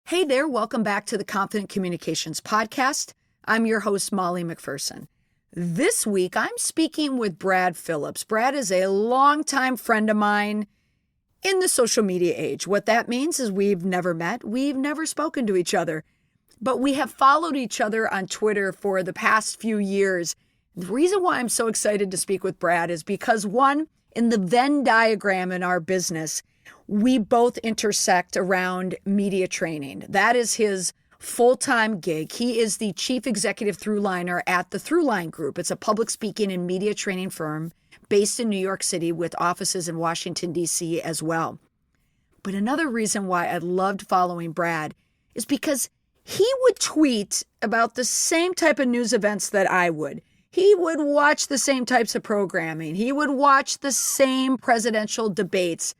Hey there, welcome back to the Confident Communications Podcast. I'm your host, Molly McPherson. This week, I'm speaking with Brad Phillips. Brad is a longtime friend of mine in the social media age. What that means is we've never met, we've never spoken to each other, but we have followed each other on Twitter for the past few years. The reason why I'm so excited to speak with Brad is because, one, in the Venn diagram in our business, we both intersect around media training. That is his full-time gig. He is the chief executive throughliner at the Throughline Group. It's a public speaking and media training firm based in New York City with offices in Washington, D.C. as well. But another reason why I loved following Brad is because he would tweet about the same type of news events that I would. He would watch the same types of programming. He would watch the same presidential debates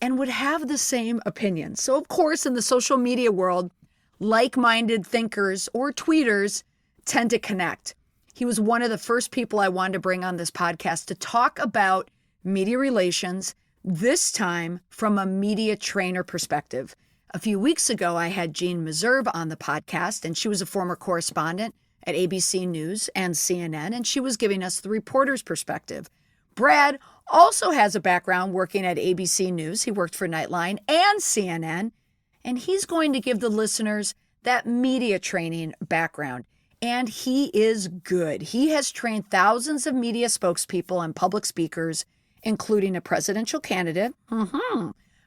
and would have the same opinions. So, of course, in the social media world, like-minded thinkers or tweeters tend to connect. He was one of the first people I wanted to bring on this podcast to talk about media relations, this time from a media trainer perspective. A few weeks ago, I had Jean Meserve on the podcast, and she was a former correspondent at ABC News and CNN, and she was giving us the reporter's perspective. Brad also has a background working at ABC News. He worked for Nightline and CNN, and he's going to give the listeners that media training background. And he is good. He has trained thousands of media spokespeople and public speakers, including a presidential candidate,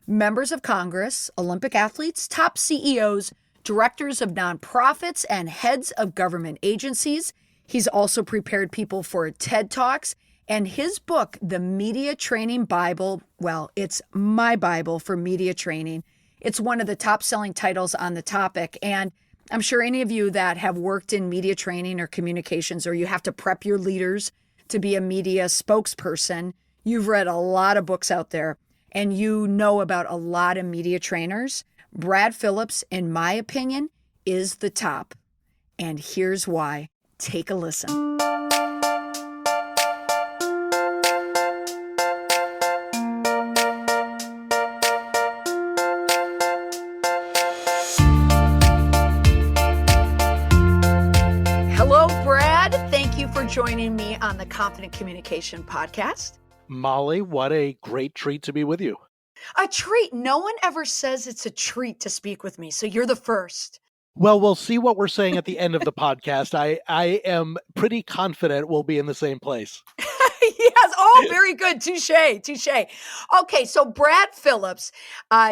members of Congress, Olympic athletes, top CEOs, directors of nonprofits, and heads of government agencies. He's also prepared people for TED Talks. And his book, The Media Training Bible, well, it's my Bible for media training. It's one of the top-selling titles on the topic. And I'm sure any of you that have worked in media training or communications, or you have to prep your leaders to be a media spokesperson, you've read a lot of books out there, and you know about a lot of media trainers. Brad Phillips, in my opinion, is the top. And here's why. Take a listen. Hello, Brad. Thank you for joining me on the Confident Communication Podcast. Molly, what a great treat to be with you. A treat. No one ever says it's a treat to speak with me, so you're the first. Well, we'll see what we're saying at the end of the podcast. I am pretty confident we'll be in the same place. Yes. Oh, very good. Touche. Okay. So Brad Phillips,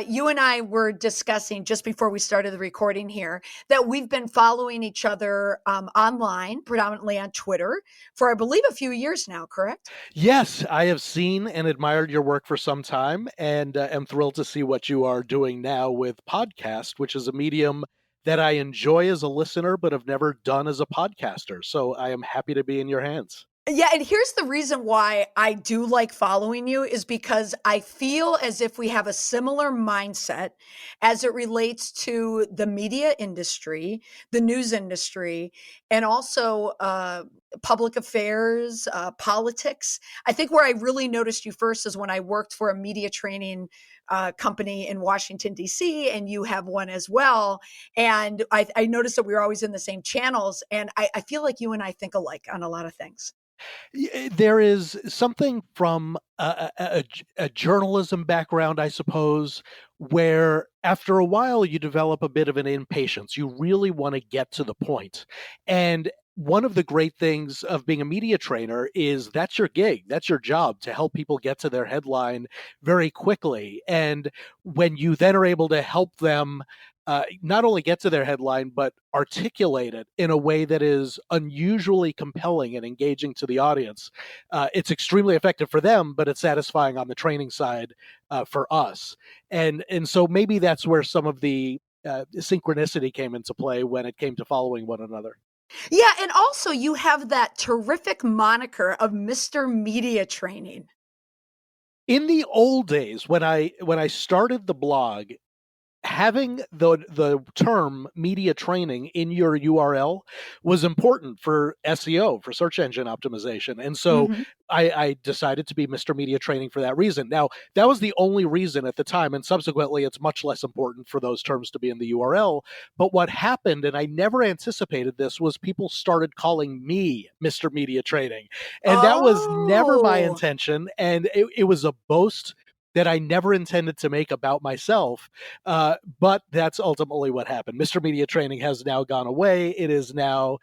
you and I were discussing just before we started the recording here that we've been following each other online, predominantly on Twitter, for, I believe, a few years now, correct? Yes, I have seen and admired your work for some time, and am thrilled to see what you are doing now with podcast, which is a medium that I enjoy as a listener, but have never done as a podcaster. So I am happy to be in your hands. Yeah, and here's the reason why I do like following you is because I feel as if we have a similar mindset as it relates to the media industry, the news industry, and also public affairs, politics. I think where I really noticed you first is when I worked for a media training company in Washington, D.C., and you have one as well. And I noticed that we were always in the same channels, and I feel like you and I think alike on a lot of things. There is something from a journalism background, I suppose, where after a while you develop a bit of an impatience. You really want to get to the point. And one of the great things of being a media trainer is that's your gig, that's your job, to help people get to their headline very quickly. And when you then are able to help them not only get to their headline, but articulate it in a way that is unusually compelling and engaging to the audience, it's extremely effective for them, but it's satisfying on the training side for us. And so maybe that's where some of the synchronicity came into play when it came to following one another. Yeah, and also you have that terrific moniker of Mr. Media Training. In the old days, when I started the blog, having the term media training in your URL was important for SEO, for search engine optimization. And so Mm-hmm. I decided to be Mr. Media Training for that reason. Now, that was the only reason at the time, and subsequently it's much less important for those terms to be in the URL. But what happened, and I never anticipated this, was people started calling me Mr. Media Training. And that was never my Oh, intention. And it was a boast that I never intended to make about myself. But that's ultimately what happened. Mr. Media Training has now gone away. It is now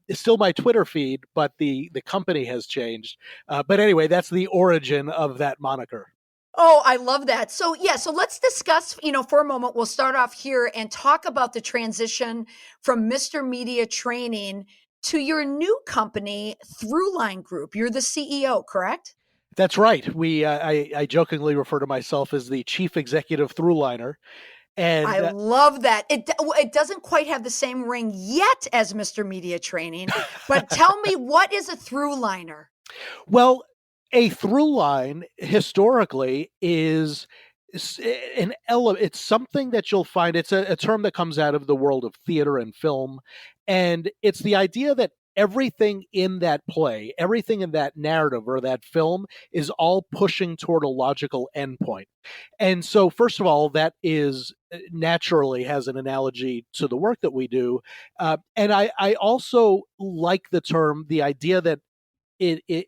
it's still my Twitter feed, but the company has changed. But anyway, that's the origin of that moniker. oh, I love that. So, yeah, so let's discuss, for a moment, we'll start off here and talk about the transition from Mr. Media Training to your new company, Throughline Group. You're the CEO, correct? That's right. I jokingly refer to myself as the chief executive throughline. I And love that. It doesn't quite have the same ring yet as Mr. Media Training, but tell me, what is a throughliner? well, a through line historically is an element. It's something that you'll find. It's a term that comes out of the world of theater and film, and it's the idea that everything in that play, everything in that narrative or that film, is all pushing toward a logical endpoint. And so, first of all, that is naturally has an analogy to the work that we do. And I also like the term, the idea that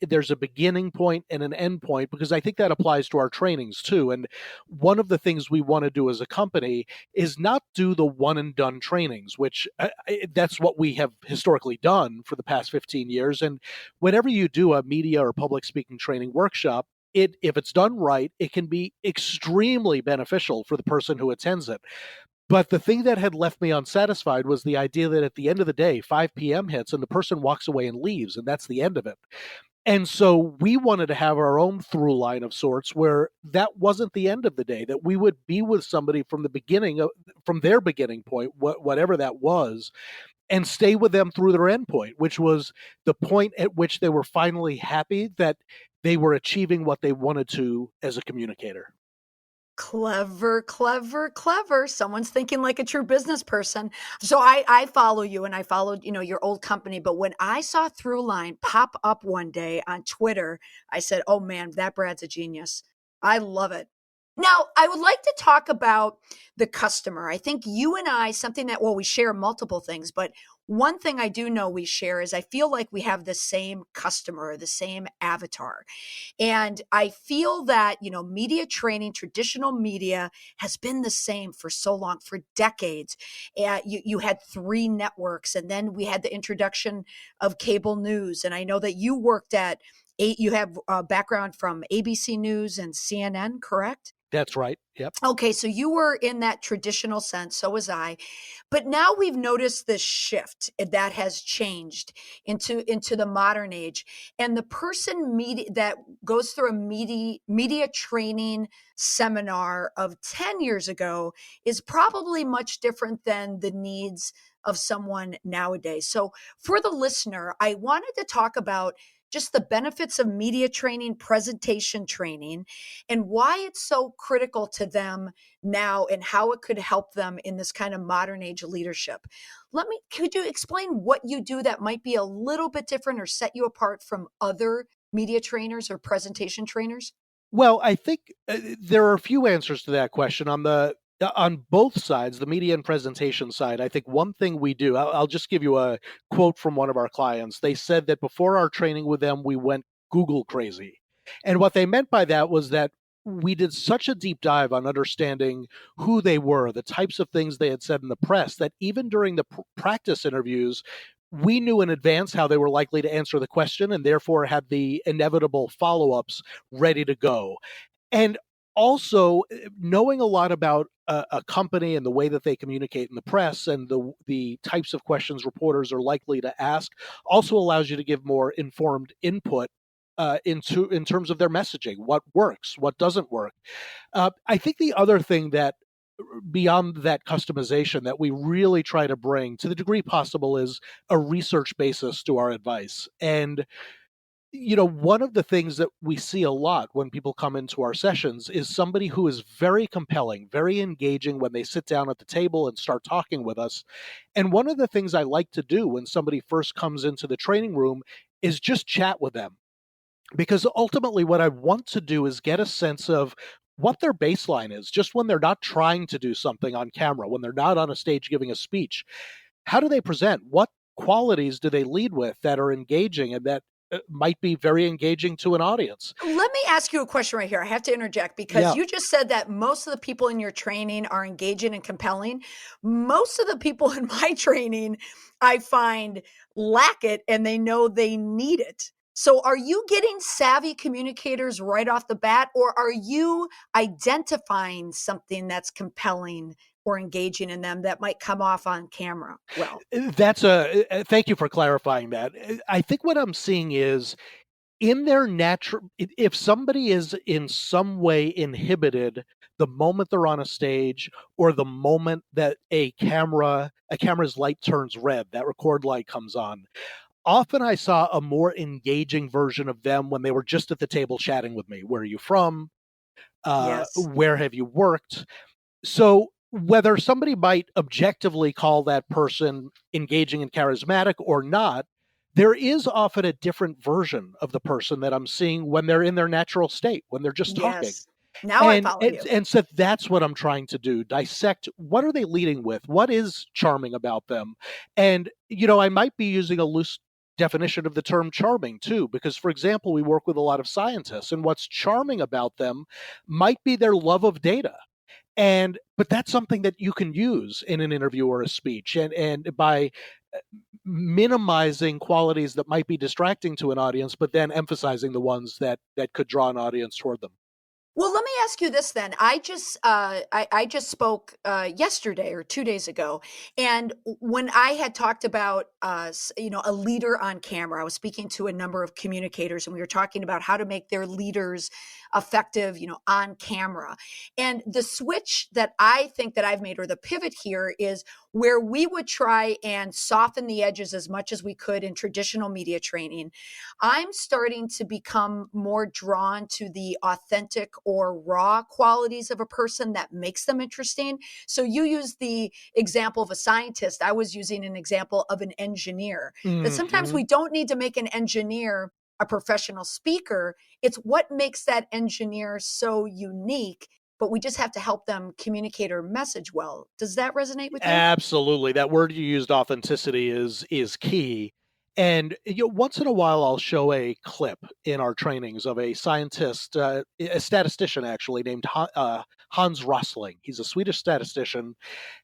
there's a beginning point and an end point, because I think that applies to our trainings too. And one of the things we want to do as a company is not do the one and done trainings, which that's what we have historically done for the past 15 years. And whenever you do a media or public speaking training workshop, if it's done right, it can be extremely beneficial for the person who attends it. But the thing that had left me unsatisfied was the idea that at the end of the day, 5 p.m. hits and the person walks away and leaves, and that's the end of it. And so we wanted to have our own through line of sorts where that wasn't the end of the day, that we would be with somebody from the beginning, from their beginning point, whatever that was, and stay with them through their end point, which was the point at which they were finally happy that they were achieving what they wanted to as a communicator. Clever, clever, clever. Someone's thinking like a true business person. So I follow you and I followed, your old company. But when I saw Throughline pop up one day on Twitter, I said, oh man, that Brad's a genius. I love it. Now, I would like to talk about the customer. I think you and I, something that, well, we share multiple things, but one thing I do know we share is I feel like we have the same customer, the same avatar. And I feel that, media training, traditional media has been the same for so long, for decades. You had three networks, and then we had the introduction of cable news. And I know that you worked at eight, you have a background from ABC News and CNN, correct? That's right. Yep. Okay, so you were in that traditional sense, so was I. But now we've noticed this shift that has changed into the modern age. And the person that goes through a media training seminar of 10 years ago is probably much different than the needs of someone nowadays. So for the listener, I wanted to talk about just the benefits of media training, presentation training, and why it's so critical to them now and how it could help them in this kind of modern age leadership. Could you explain what you do that might be a little bit different or set you apart from other media trainers or presentation trainers? Well, I think there are a few answers to that question on both sides, the media and presentation side. I think one thing we do, I'll just give you a quote from one of our clients. They said that before our training with them, we went Google crazy. And what they meant by that was that we did such a deep dive on understanding who they were, the types of things they had said in the press, that even during the practice interviews, we knew in advance how they were likely to answer the question and therefore had the inevitable follow ups ready to go. And also, knowing a lot about a company and the way that they communicate in the press and the types of questions reporters are likely to ask also allows you to give more informed input in terms of their messaging, what works, what doesn't work. I think the other thing that beyond that customization that we really try to bring to the degree possible is a research basis to our advice. And One of the things that we see a lot when people come into our sessions is somebody who is very compelling, very engaging when they sit down at the table and start talking with us. And one of the things I like to do when somebody first comes into the training room is just chat with them. Because ultimately, what I want to do is get a sense of what their baseline is, just when they're not trying to do something on camera, when they're not on a stage giving a speech. How do they present? What qualities do they lead with that are engaging and that might be very engaging to an audience? Let me ask you a question right here. I have to interject because Yeah. you just said that most of the people in your training are engaging and compelling. Most of the people in my training, I find, lack it and they know they need it. So, are you getting savvy communicators right off the bat, or are you identifying something that's compelling or engaging in them that might come off on camera well? That's thank you for clarifying that. I think what I'm seeing is in their natural, if somebody is in some way inhibited the moment they're on a stage or the moment that a camera's light turns red, that record light comes on, often I saw a more engaging version of them when they were just at the table chatting with me. Where are you from? Yes. Where have you worked? So whether somebody might objectively call that person engaging and charismatic or not, there is often a different version of the person that I'm seeing when they're in their natural state, when they're just talking. Yes. Now I And follow and, you. and so that's what I'm trying to do. Dissect what are they leading with? What is charming about them? And I might be using a loose definition of the term charming too, because for example, we work with a lot of scientists, and what's charming about them might be their love of data. But that's something that you can use in an interview or a speech, and by uh, minimizing qualities that might be distracting to an audience, but then emphasizing the ones that could draw an audience toward them. Well, let me ask you this then. I just spoke yesterday or 2 days ago, and when I had talked about a leader on camera, I was speaking to a number of communicators, and we were talking about how to make their leaders effective, on camera. And the switch that I think that I've made, or the pivot here, is where we would try and soften the edges as much as we could in traditional media training. I'm starting to become more drawn to the authentic or raw qualities of a person that makes them interesting. So you use the example of a scientist. I was using an example of an engineer. That sometimes Hmm. we don't need to make an engineer a professional speaker. It's what makes that engineer so unique, but we just have to help them communicate or message well. Does that resonate with you? Absolutely. That word you used, authenticity, is key. And once in a while, I'll show a clip in our trainings of a scientist, a statistician actually, named Hans Rosling. He's a Swedish statistician,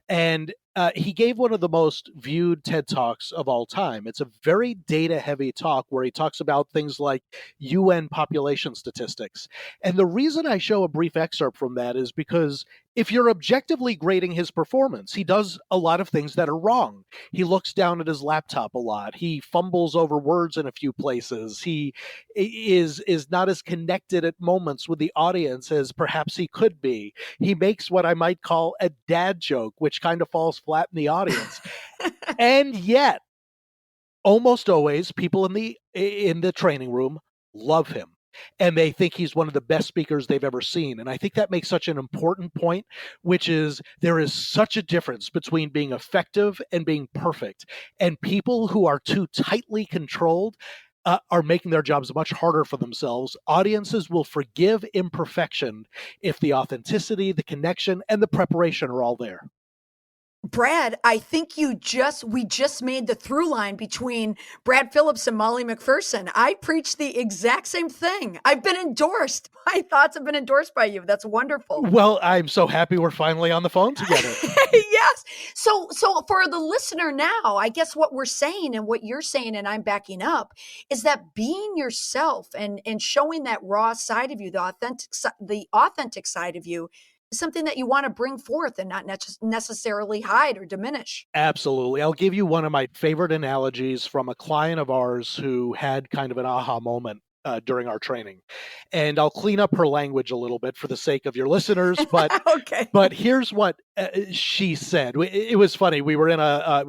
and he gave one of the most viewed TED Talks of all time. It's a very data heavy talk where he talks about things like UN population statistics. And the reason I show a brief excerpt from that is because if you're objectively grading his performance, he does a lot of things that are wrong. He looks down at his laptop a lot. He fumbles over words in a few places. He is not as connected at moments with the audience as perhaps he could be. He makes what I might call a dad joke, which kind of falls flat in the audience. And yet, almost always, people in the training room love him. And they think he's one of the best speakers they've ever seen. And I think that makes such an important point, which is there is such a difference between being effective and being perfect. And people who are too tightly controlled are making their jobs much harder for themselves. Audiences will forgive imperfection if the authenticity, the connection, and the preparation are all there. Brad, I think we just made the through line between Brad Phillips and Molly McPherson. I preach the exact same thing. I've been endorsed. My thoughts have been endorsed by you. That's wonderful. Well, I'm so happy we're finally on the phone together. Yes. So for the listener now, I guess what we're saying and what you're saying, and I'm backing up, is that being yourself and showing that raw side of you, the authentic side of you, is something that you want to bring forth and not necessarily hide or diminish. Absolutely. I'll give you one of my favorite analogies from a client of ours who had kind of an aha moment during our training. And I'll clean up her language a little bit for the sake of your listeners, but Okay. here's what she said. It was funny. We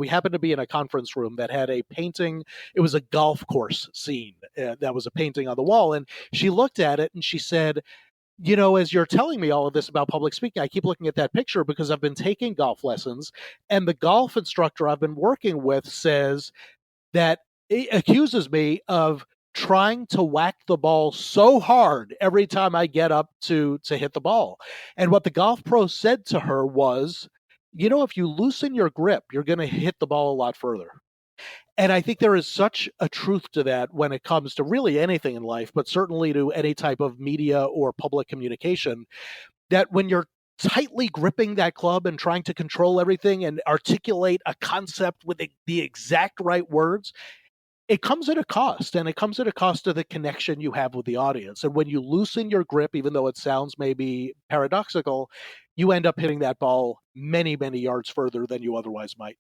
happened to be in a conference room that had a painting. It was a golf course scene that was a painting on the wall. And she looked at it and she said, as you're telling me all of this about public speaking, I keep looking at that picture because I've been taking golf lessons. And the golf instructor I've been working with says that it accuses me of trying to whack the ball so hard every time I get up to hit the ball. And what the golf pro said to her was, if you loosen your grip, you're going to hit the ball a lot further. And I think there is such a truth to that when it comes to really anything in life, but certainly to any type of media or public communication, that when you're tightly gripping that club and trying to control everything and articulate a concept with the exact right words, it comes at a cost, and it comes at a cost to the connection you have with the audience. And when you loosen your grip, even though it sounds maybe paradoxical, you end up hitting that ball many, many yards further than you otherwise might.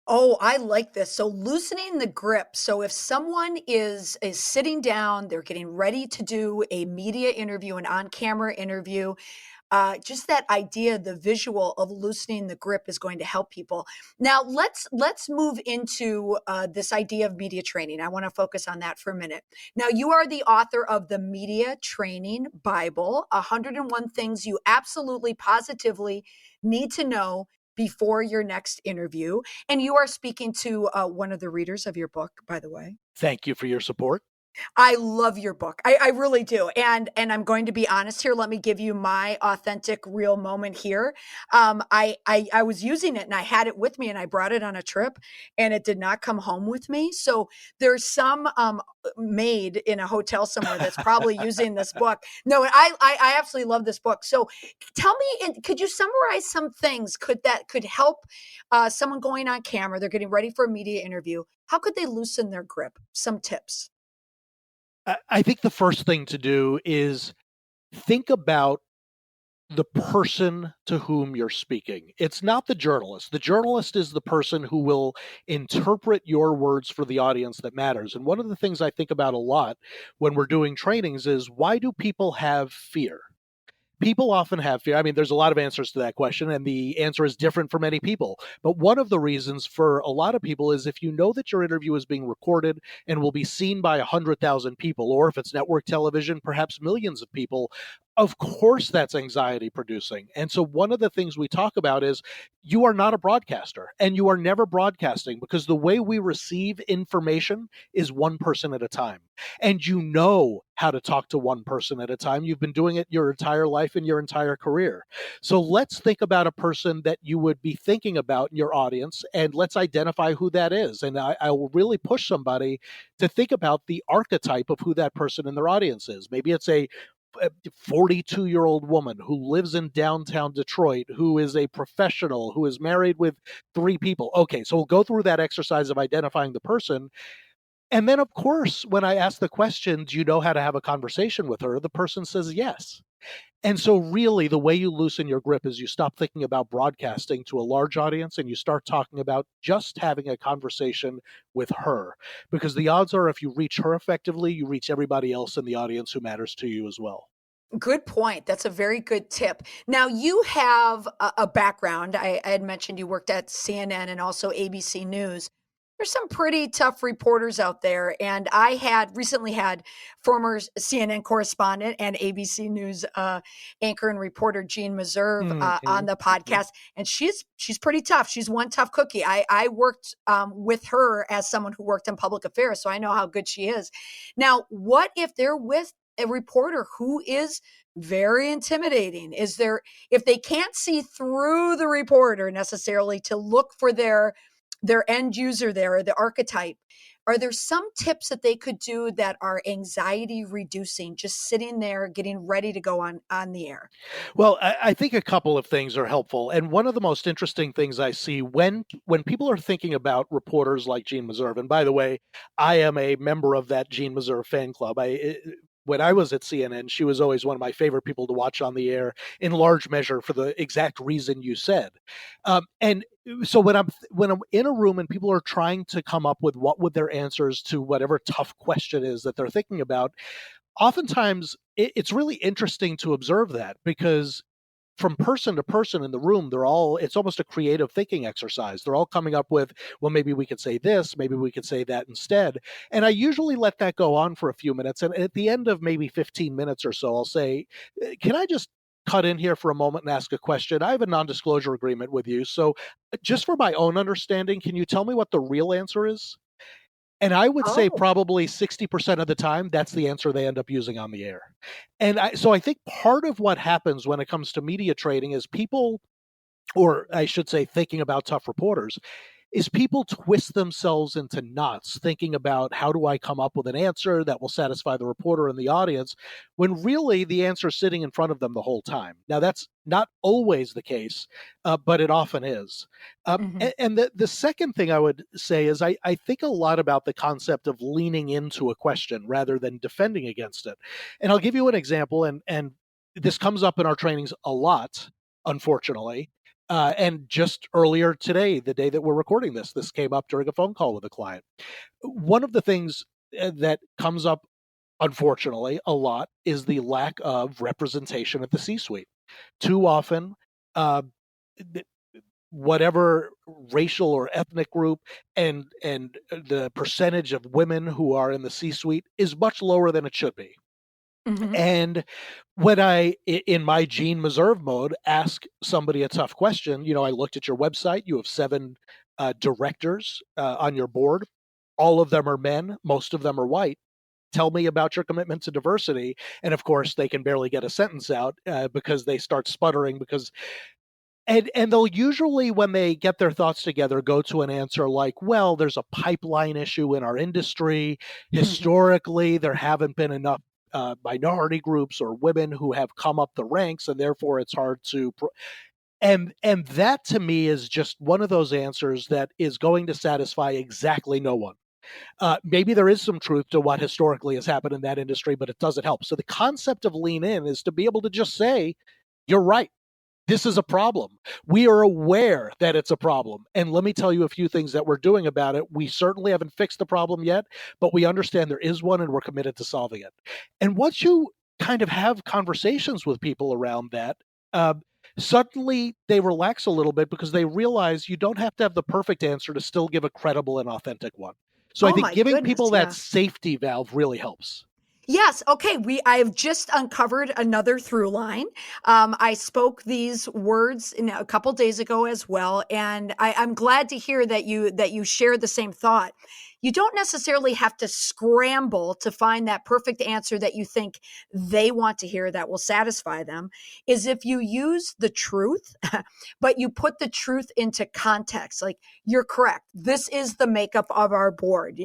Oh, I like this. So loosening the grip. So if someone is sitting down, they're getting ready to do a media interview, an on-camera interview, just that idea, the visual of loosening the grip is going to help people. Now let's move into this idea of media training. I want to focus on that for a minute. Now you are the author of the Media Training Bible, 101 things you absolutely positively need to know before your next interview. And you are speaking to one of the readers of your book, by the way. Thank you for your support. I love your book. I really do. And I'm going to be honest here. Let me give you my authentic, real moment here. I was using it and I had it with me and I brought it on a trip and it did not come home with me. So there's some maid in a hotel somewhere that's probably using this book. No, I absolutely love this book. So tell me, could you summarize some things that could help someone going on camera? They're getting ready for a media interview. How could they loosen their grip? Some tips. I think the first thing to do is think about the person to whom you're speaking. It's not the journalist. The journalist is the person who will interpret your words for the audience that matters. And one of the things I think about a lot when we're doing trainings is, why do people have fear? People often have fear. I mean, there's a lot of answers to that question, and the answer is different for many people. But one of the reasons for a lot of people is, if you know that your interview is being recorded and will be seen by 100,000 people, or if it's network television, perhaps millions of people, of course that's anxiety producing. And so one of the things we talk about is, you are not a broadcaster and you are never broadcasting, because the way we receive information is one person at a time. And you know how to talk to one person at a time. You've been doing it your entire life and your entire career. So let's think about a person that you would be thinking about in your audience, and let's identify who that is. And I will really push somebody to think about the archetype of who that person in their audience is. Maybe it's a 42-year-old woman who lives in downtown Detroit, who is a professional, who is married with 3 people. Okay, so we'll go through that exercise of identifying the person. And then, of course, when I ask the question, do you know how to have a conversation with her? The person says yes. And so really the way you loosen your grip is you stop thinking about broadcasting to a large audience and you start talking about just having a conversation with her. Because the odds are, if you reach her effectively, you reach everybody else in the audience who matters to you as well. Good point. That's a very good tip. Now, you have a background. I had mentioned you worked at CNN and also ABC News. There's some pretty tough reporters out there. And I had recently had former CNN correspondent and ABC News anchor and reporter Jean Meserve on the podcast. And she's pretty tough. She's one tough cookie. I worked with her as someone who worked in public affairs, so I know how good she is. Now, what if they're with a reporter who is very intimidating? If they can't see through the reporter necessarily to look for their end user there, or the archetype, are there some tips that they could do that are anxiety reducing, just sitting there getting ready to go on the air? Well, I think a couple of things are helpful. And one of the most interesting things I see when people are thinking about reporters like Jean Meserve, and by the way, I am a member of that Jean Meserve fan club. when I was at CNN, she was always one of my favorite people to watch on the air, in large measure for the exact reason you said. And so when I'm in a room and people are trying to come up with what would their answers to whatever tough question is that they're thinking about, oftentimes it's really interesting to observe that, because from person to person in the room, it's almost a creative thinking exercise. They're all coming up with, well, maybe we could say this, maybe we could say that instead. And I usually let that go on for a few minutes. And at the end of maybe 15 minutes or so, I'll say, can I just cut in here for a moment and ask a question? I have a non-disclosure agreement with you. So just for my own understanding, can you tell me what the real answer is? And I would say Oh. probably 60% of the time, that's the answer they end up using on the air. So I think part of what happens when it comes to media training is people, or I should say, thinking about tough reporters, is people twist themselves into knots thinking about, how do I come up with an answer that will satisfy the reporter and the audience, when really the answer is sitting in front of them the whole time. Now, that's not always the case, but it often is. Mhm. And the second thing I would say is, I think a lot about the concept of leaning into a question rather than defending against it. And I'll give you an example, and this comes up in our trainings a lot, unfortunately. And just earlier today, the day that we're recording this came up during a phone call with a client. One of the things that comes up, unfortunately, a lot is the lack of representation at the C-suite. Too often, uh, th- whatever racial or ethnic group, and the percentage of women who are in the C-suite is much lower than it should be. Mhm. And when in my Gene Meserve mode, ask somebody a tough question, I looked at your website. You have 7 directors on your board. All of them are men. Most of them are white. Tell me about your commitment to diversity. And of course, they can barely get a sentence out because they start sputtering, because and they'll usually, when they get their thoughts together, go to an answer like, well, there's a pipeline issue in our industry. Mhm. Historically, there haven't been enough minority groups or women who have come up the ranks, and therefore it's hard to and that, to me, is just one of those answers that is going to satisfy exactly no one. Maybe there is some truth to what historically has happened in that industry, but it doesn't help. So the concept of lean in is to be able to just say, you're right, this is a problem. We are aware that it's a problem. And let me tell you a few things that we're doing about it. We certainly haven't fixed the problem yet, but we understand there is one, and we're committed to solving it. And once you kind of have conversations with people around that, uh, suddenly they relax a little bit, because they realize you don't have to have the perfect answer to still give a credible and authentic one. So I Oh think my giving goodness, people that yeah. safety valve really helps. Yes. Okay. I have just uncovered another through line. I spoke these words a couple days ago as well, and I'm glad to hear that you share the same thought. You don't necessarily have to scramble to find that perfect answer that you think they want to hear that will satisfy them. Is if you use the truth, but you put the truth into context. Like, you're correct. This is the makeup of our board.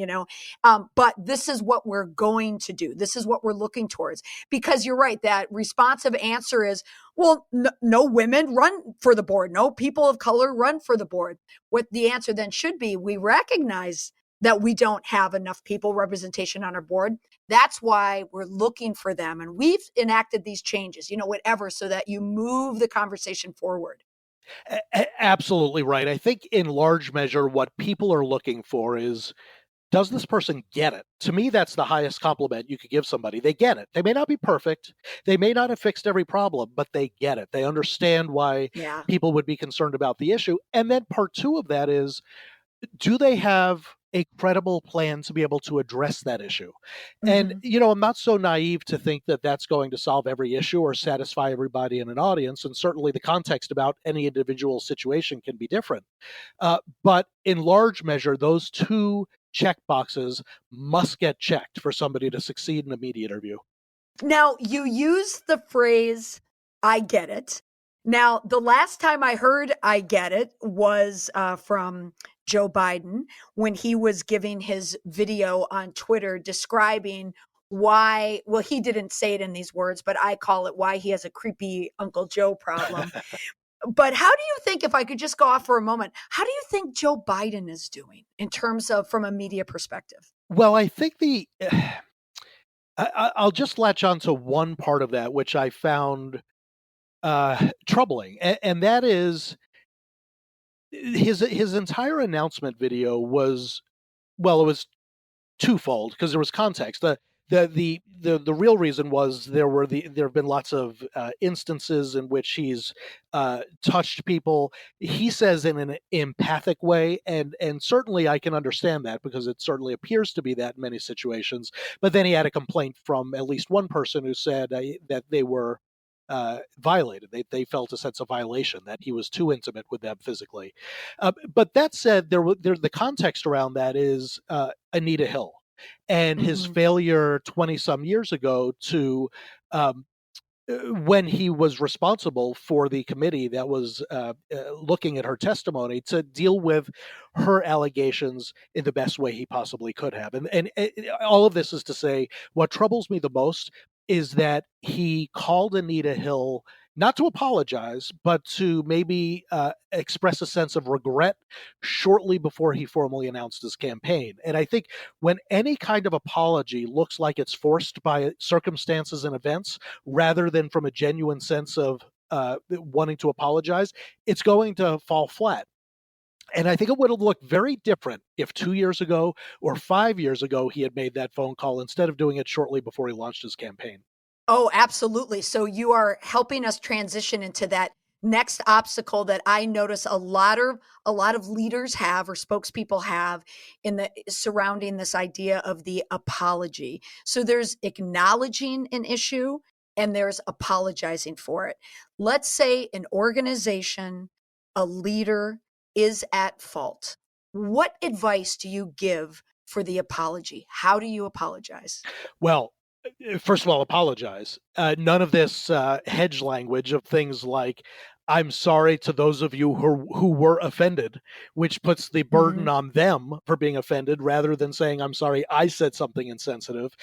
But this is what we're going to do. This is what we're looking towards. Because you're right, that responsive answer is, well, no women run for the board. No people of color run for the board. What the answer then should be, we recognize that we don't have enough people representation on our board. That's why we're looking for them. And we've enacted these changes, whatever, so that you move the conversation forward. Absolutely right. I think in large measure, what people are looking for is, does this person get it? To me, that's the highest compliment you could give somebody. They get it. They may not be perfect. They may not have fixed every problem, but they get it. They understand why Yeah. people would be concerned about the issue. And then part 2 of that is, do they have a credible plan to be able to address that issue? And, Hmm. I'm not so naive to think that that's going to solve every issue or satisfy everybody in an audience. And certainly the context about any individual situation can be different. But in large measure, those 2 check boxes must get checked for somebody to succeed in a media interview. Now, you use the phrase, I get it. Now, the last time I heard I get it was from Joe Biden when he was giving his video on Twitter describing why, well, he didn't say it in these words, but I call it why he has a creepy Uncle Joe problem. But how do you think, if I could just go off for a moment, how do you think Joe Biden is doing in terms of from a media perspective? Well, I think I'll just latch on to one part of that, which I found troubling, and that is his entire announcement video was, well, it was twofold because there was context. The real reason was there have been lots of instances in which he's touched people. He says in an empathic way, and certainly I can understand that because it certainly appears to be that in many situations. But then he had a complaint from at least one person who said that they were violated. They felt a sense of violation, that he was too intimate with them physically. But that said, the context around that is Anita Hill and his Hmm. failure 20 some years ago to um, when he was responsible for the committee that was looking at her testimony, to deal with her allegations in the best way he possibly could have. And all of this is to say, what troubles me the most is that he called Anita Hill not to apologize, but to maybe express a sense of regret shortly before he formally announced his campaign. And I think when any kind of apology looks like it's forced by circumstances and events, rather than from a genuine sense of wanting to apologize, it's going to fall flat. And I think it would have looked very different if 2 years ago or 5 years ago he had made that phone call instead of doing it shortly before he launched his campaign. Oh, absolutely. So you are helping us transition into that next obstacle that I notice a lot of leaders have, or spokespeople have, in the surrounding this idea of the apology. So there's acknowledging an issue and there's apologizing for it. Let's say an organization, a leader is at fault. What advice do you give for the apology? How do you apologize? Well, first of all, apologize. None of this hedge language of things like "I'm sorry to those of you who were offended," which puts the burden Mhm. on them for being offended, rather than saying "I'm sorry, I said something insensitive."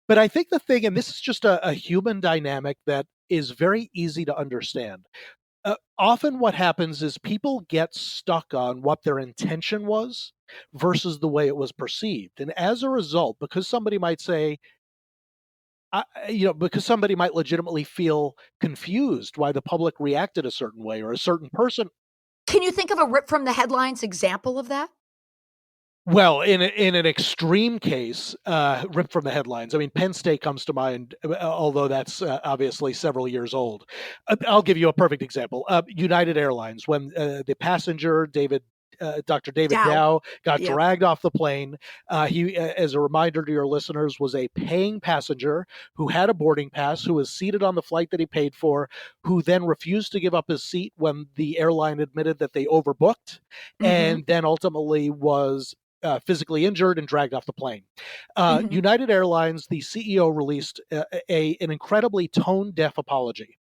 But I think the thing, and this is just a human dynamic that is very easy to understand. Often, what happens is people get stuck on what their intention was versus the way it was perceived, and as a result, because somebody might say, because somebody might legitimately feel confused why the public reacted a certain way, or a certain person. Can you think of a rip from the headlines example of that? Well, in an extreme case, ripped from the headlines. I mean, Penn State comes to mind, although that's obviously several years old. I'll give you a perfect example. United Airlines, when the passenger Dr. David Dow. Dow got Yep. dragged off the plane. He, as a reminder to your listeners, was a paying passenger who had a boarding pass, who was seated on the flight that he paid for, who then refused to give up his seat when the airline admitted that they overbooked, Mhm. and then ultimately was physically injured and dragged off the plane. Mhm. United Airlines, the CEO released an incredibly tone deaf apology.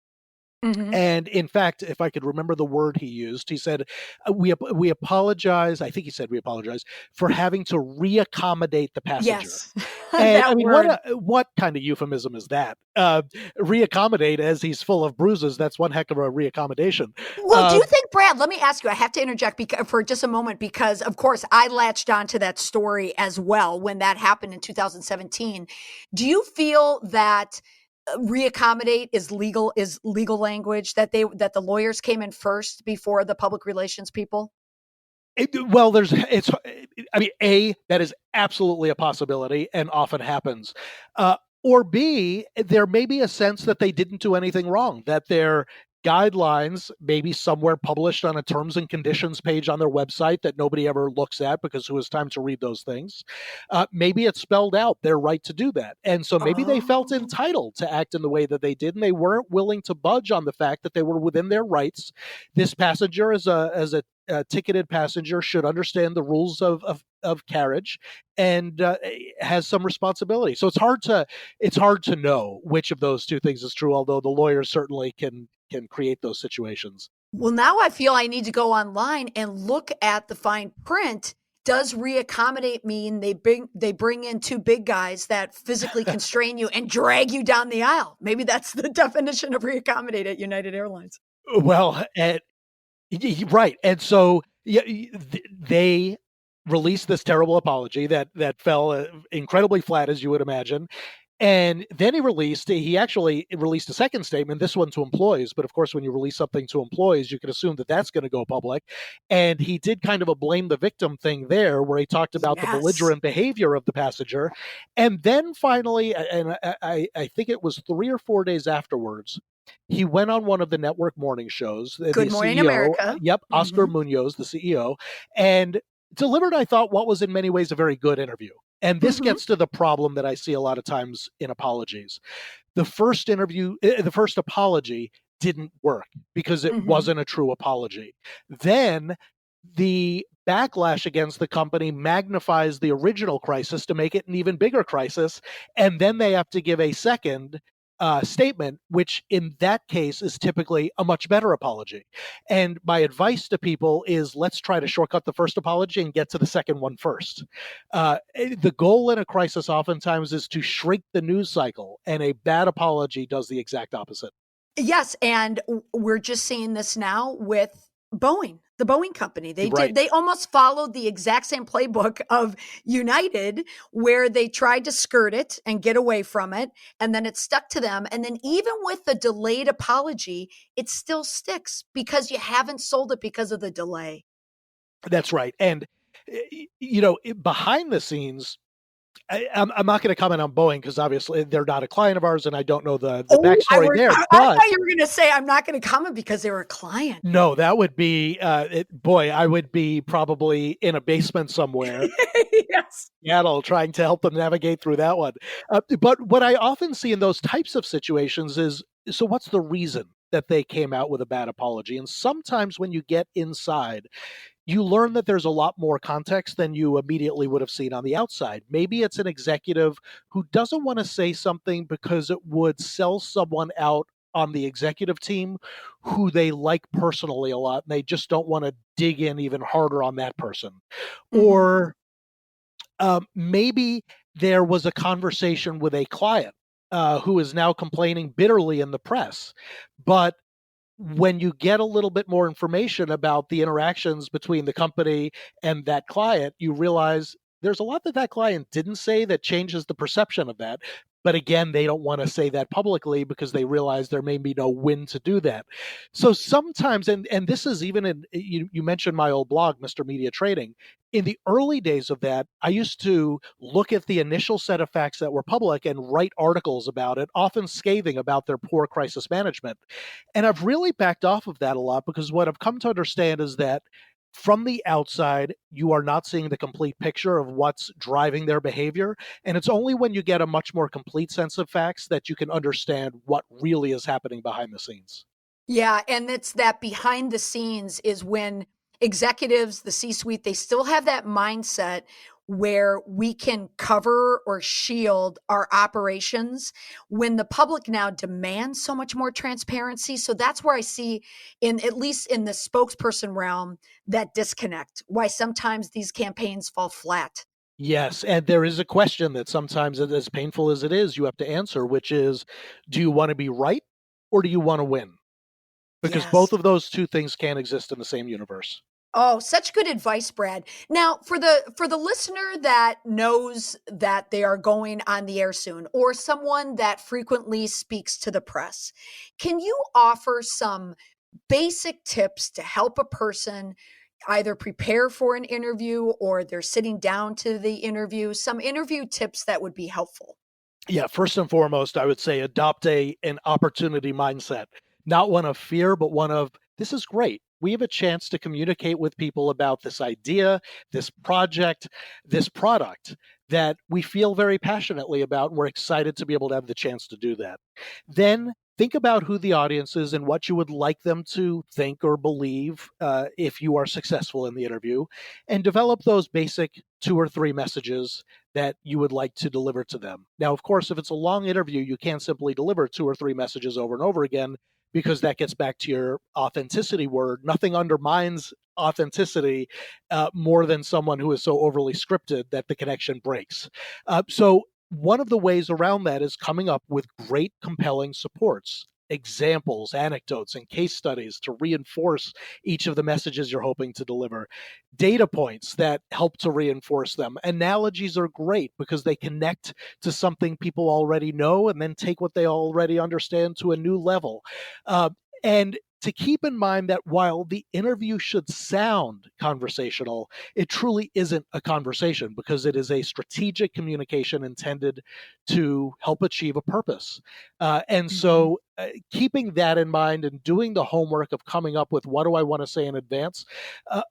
Mhm. And in fact, if I could remember the word he used, he said, "We apologize." I think he said, "We apologize for having to reaccommodate the passenger." Yes. And I That mean, word. what kind of euphemism is that? Reaccommodate, as he's full of bruises. That's one heck of a reaccommodation. Well, do Uh, you think, Brad, let me ask you, I have to interject for just a moment because, of course, I latched onto that story as well when that happened in 2017. Do you feel that reaccommodate is legal language, that the lawyers came in first before the public relations people? well, I mean, A, that is absolutely a possibility and often happens. Or B, there may be a sense that they didn't do anything wrong, that their guidelines maybe somewhere published on a terms and conditions page on their website that nobody ever looks at because who has time to read those things. Maybe it spelled out their right to do that. And so maybe they felt Oh. entitled to act in the way that they did, and they weren't willing to budge on the fact that they were within their rights. This passenger, as a ticketed passenger, should understand the rules of carriage, and has some responsibility. So it's hard to know which of those two things is true. Although the lawyers certainly can create those situations. Well, now I feel I need to go online and look at the fine print. Does reaccommodate mean they bring in two big guys that physically constrain you and drag you down the aisle? Maybe that's the definition of reaccommodate at United Airlines. Well, right, and so yeah, they released this terrible apology that fell incredibly flat, as you would imagine. And then he actually released a second statement, this one to employees. But of course, when you release something to employees, you can assume that that's going to go public. And he did kind of a blame the victim thing there, where he talked about the Yes. belligerent behavior of the passenger. And then finally, and I think it was 3 or 4 days afterwards, he went on one of the network morning shows, the Good Morning CEO, America. yep, Oscar Hmm. Munoz, the CEO, and delivered, I thought, what was in many ways a very good interview. And this Hmm. gets to the problem that I see a lot of times in apologies. The first apology didn't work because it Hmm. wasn't a true apology. Then the backlash against the company magnifies the original crisis to make it an even bigger crisis. And then they have to give a second statement, which in that case is typically a much better apology. And my advice to people is let's try to shortcut the first apology and get to the second one first. The goal in a crisis oftentimes is to shrink the news cycle, and a bad apology does the exact opposite. Yes, and we're just seeing this now with Boeing, the Boeing company. Right. They almost followed the exact same playbook of United, where they tried to skirt it and get away from it, and then it stuck to them. And then even with the delayed apology, it still sticks because you haven't sold it because of the delay. That's right. And, behind the scenes, I'm not going to comment on Boeing because obviously they're not a client of ours and I don't know the Oh, backstory there. I But thought you were going to say I'm not going to comment because they were a client. no, that would be, boy, I would be probably in a basement somewhere, Yes. Seattle, trying to help them navigate through that one. But what I often see in those types of situations is, so what's the reason that they came out with a bad apology? And sometimes when you get inside, you learn that there's a lot more context than you immediately would have seen on the outside. Maybe it's an executive who doesn't want to say something because it would sell someone out on the executive team who they like personally a lot, and they just don't want to dig in even harder on that person. Hmm. Or maybe there was a conversation with a client who is now complaining bitterly in the press, but when you get a little bit more information about the interactions between the company and that client, you realize there's a lot that that client didn't say that changes the perception of that. But again, they don't want to say that publicly because they realize there may be no win to do that. So sometimes, and this is even in, you mentioned my old blog, Mr. Media Trading. In the early days of that, I used to look at the initial set of facts that were public and write articles about it, often scathing about their poor crisis management. And I've really backed off of that a lot because what I've come to understand is that from the outside, you are not seeing the complete picture of what's driving their behavior. And it's only when you get a much more complete sense of facts that you can understand what really is happening behind the scenes. Yeah, and it's that behind the scenes is when executives, the C-suite, they still have that mindset where we can cover or shield our operations when the public now demands so much more transparency. So that's where I see, in at least in the spokesperson realm, that disconnect, why sometimes these campaigns fall flat. Yes, and there is a question that sometimes, as painful as it is, you have to answer, which is, do you want to be right or do you want to win? Because both Yes. of those two things can't exist in the same universe. Oh, such good advice, Brad. Now, for the listener that knows that they are going on the air soon, or someone that frequently speaks to the press, can you offer some basic tips to help a person either prepare for an interview or they're sitting down to the interview? Some interview tips that would be helpful. Yeah, first and foremost, I would say adopt an opportunity mindset, not one of fear, but one of this is great. We have a chance to communicate with people about this idea, this project, this product that we feel very passionately about, and we're excited to be able to have the chance to do that. Then think about who the audience is and what you would like them to think or believe if you are successful in the interview, and develop those basic 2 or 3 messages that you would like to deliver to them. Now, of course, if it's a long interview, you can't simply deliver 2 or 3 messages over and over again because that gets back to your authenticity word. Nothing undermines authenticity more than someone who is so overly scripted that the connection breaks. So, one of the ways around that is coming up with great, compelling supports. examples, anecdotes, and case studies to reinforce each of the messages you're hoping to deliver, data points that help to reinforce them. Analogies are great because they connect to something people already know and then take what they already understand to a new level. And to keep in mind that while the interview should sound conversational, it truly isn't a conversation because it is a strategic communication intended to help achieve a purpose. And Mhm. so, keeping that in mind and doing the homework of coming up with what do I want to say in advance,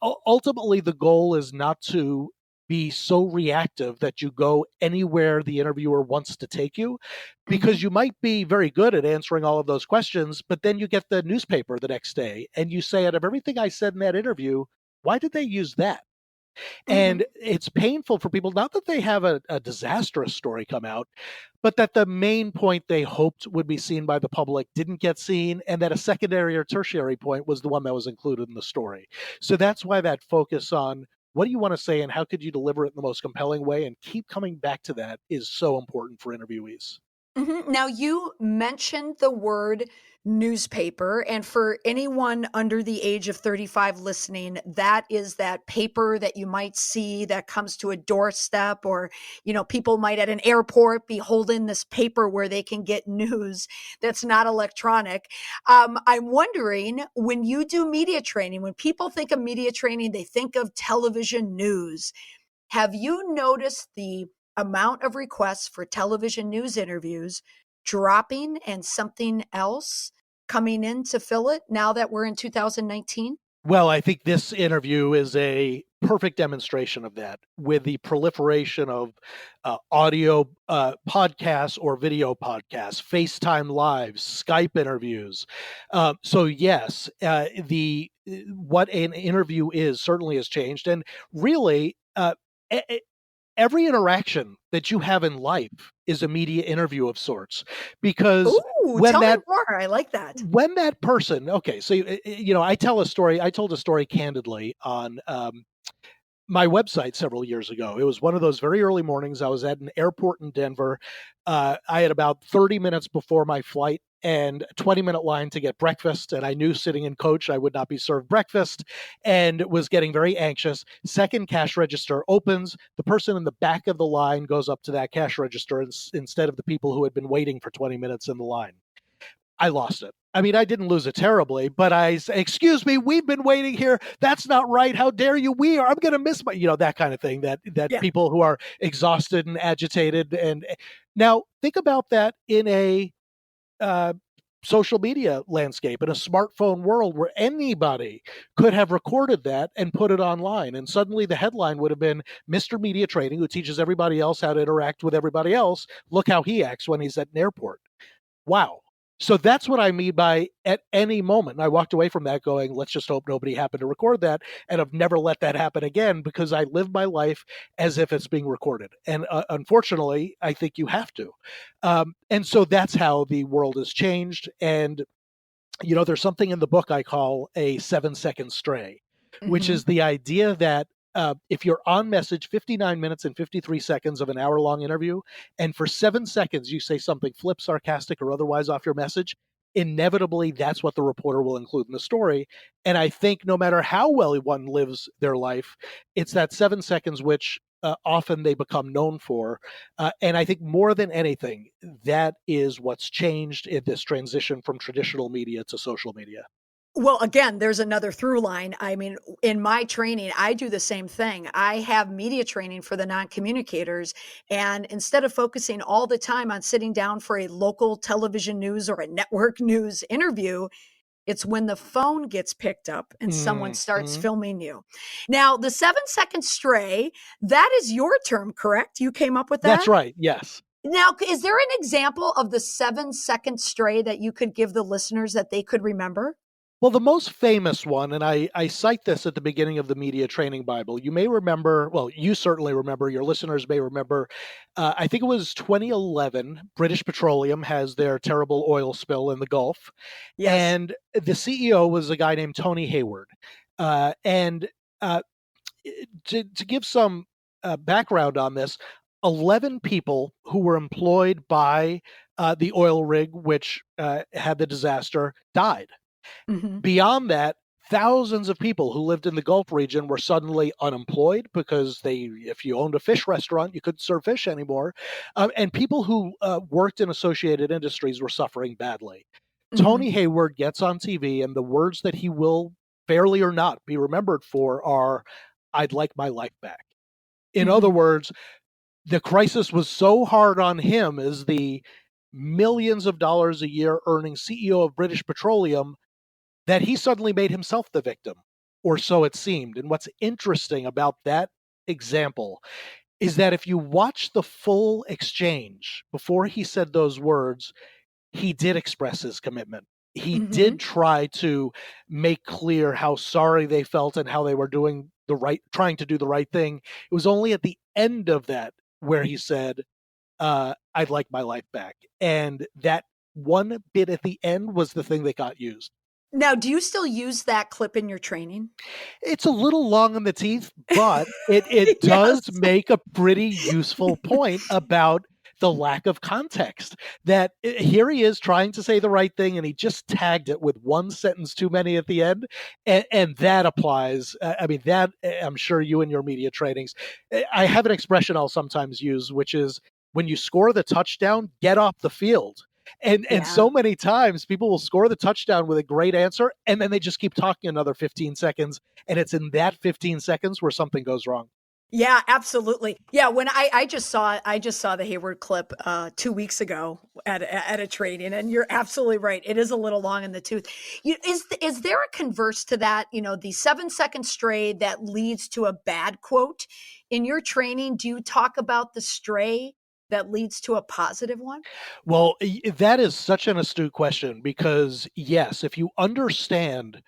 ultimately, the goal is not to be so reactive that you go anywhere the interviewer wants to take you, Mhm. because you might be very good at answering all of those questions, but then you get the newspaper the next day and you say, out of everything I said in that interview, why did they use that? Mhm. And it's painful for people, not that they have a disastrous story come out, but that the main point they hoped would be seen by the public didn't get seen, and that a secondary or tertiary point was the one that was included in the story. So that's why that focus on what do you want to say and how could you deliver it in the most compelling way and keep coming back to that is so important for interviewees. Mhm. Now, you mentioned the word newspaper, and for anyone under the age of 35 listening, that is that paper that you might see that comes to a doorstep, or, people might at an airport be holding this paper where they can get news that's not electronic. I'm wondering, when you do media training, when people think of media training, they think of television news. Have you noticed the amount of requests for television news interviews dropping and something else coming in to fill it now that we're in 2019? Well, I think this interview is a perfect demonstration of that with the proliferation of audio podcasts or video podcasts, FaceTime lives, Skype interviews. So yes, the what an interview is certainly has changed, and really, e- e- every interaction that you have in life is a media interview of sorts, because Ooh, when tell me that more. I like that. person, okay, so I told a story candidly on my website several years ago. It was one of those very early mornings. I was at an airport in Denver. I had about 30 minutes before my flight and a 20-minute line to get breakfast. And I knew sitting in coach, I would not be served breakfast and was getting very anxious. Second cash register opens. The person in the back of the line goes up to that cash register instead of the people who had been waiting for 20 minutes in the line. I lost it. I mean, I didn't lose it terribly, but I say, excuse me, we've been waiting here. That's not right. How dare you? I'm going to miss my, that kind of thing that Yeah. people who are exhausted and agitated. And now think about that in a uh, social media landscape, in a smartphone world where anybody could have recorded that and put it online. And suddenly the headline would have been Mr. Media Training, who teaches everybody else how to interact with everybody else. Look how he acts when he's at an airport. Wow. So that's what I mean by at any moment. And I walked away from that going, let's just hope nobody happened to record that. And I've never let that happen again because I live my life as if it's being recorded. And unfortunately, I think you have to. And so that's how the world has changed. And there's something in the book I call a 7-second stray, which Mhm. is the idea that if you're on message 59 minutes and 53 seconds of an hour long interview, and for 7 seconds you say something flip, sarcastic, or otherwise off your message, inevitably that's what the reporter will include in the story. And I think no matter how well one lives their life, it's that 7 seconds which often they become known for. And I think more than anything, that is what's changed in this transition from traditional media to social media. Well, again, there's another through line. I mean, in my training, I do the same thing. I have media training for the non-communicators, and instead of focusing all the time on sitting down for a local television news or a network news interview, it's when the phone gets picked up and someone starts Mhm. filming you. Now, the 7-second stray, that is your term, correct? You came up with That's that? right. Yes. Now, is there an example of the 7-second stray that you could give the listeners that they could remember? Well, the most famous one, and I cite this at the beginning of the Media Training Bible, you may remember, well, you certainly remember, your listeners may remember, I think it was 2011, British Petroleum has their terrible oil spill in the Gulf, Yes. and the CEO was a guy named Tony Hayward. And uh, to give some background on this, 11 people who were employed by the oil rig, which had the disaster, died. Mm-hmm. Beyond that, thousands of people who lived in the Gulf region were suddenly unemployed because if you owned a fish restaurant, you couldn't serve fish anymore. And people who worked in associated industries were suffering badly. Mm-hmm. Tony Hayward gets on TV, and the words that he will, fairly or not, be remembered for are, "I'd like my life back." In other Mm-hmm. words, the crisis was so hard on him as the millions of dollars a year earning CEO of British Petroleum that he suddenly made himself the victim, or so it seemed. And what's interesting about that example is that if you watch the full exchange before he said those words, he did express his commitment. He Mm-hmm. did try to make clear how sorry they felt and how they were trying to do the right thing. It was only at the end of that where he said, "I'd like my life back." And that one bit at the end was the thing that got used. Now, do you still use that clip in your training? It's a little long in the teeth, but it does Yes. make a pretty useful point about the lack of context. That here he is trying to say the right thing, and he just tagged it with one sentence too many at the end, and that applies. I mean, that I'm sure you in your media trainings. I have an expression I'll sometimes use, which is when you score the touchdown, get off the field. And Yeah. so many times people will score the touchdown with a great answer, and then they just keep talking another 15 seconds, and it's in that 15 seconds where something goes wrong. Yeah, absolutely. Yeah, when I just saw the Hayward clip 2 weeks ago at a training, and you're absolutely right. It is a little long in the tooth. Is there a converse to that? You know, the 7 second stray that leads to a bad quote in your training. Do you talk about the stray that leads to a positive one? Well, that is such an astute question because, yes, if you understand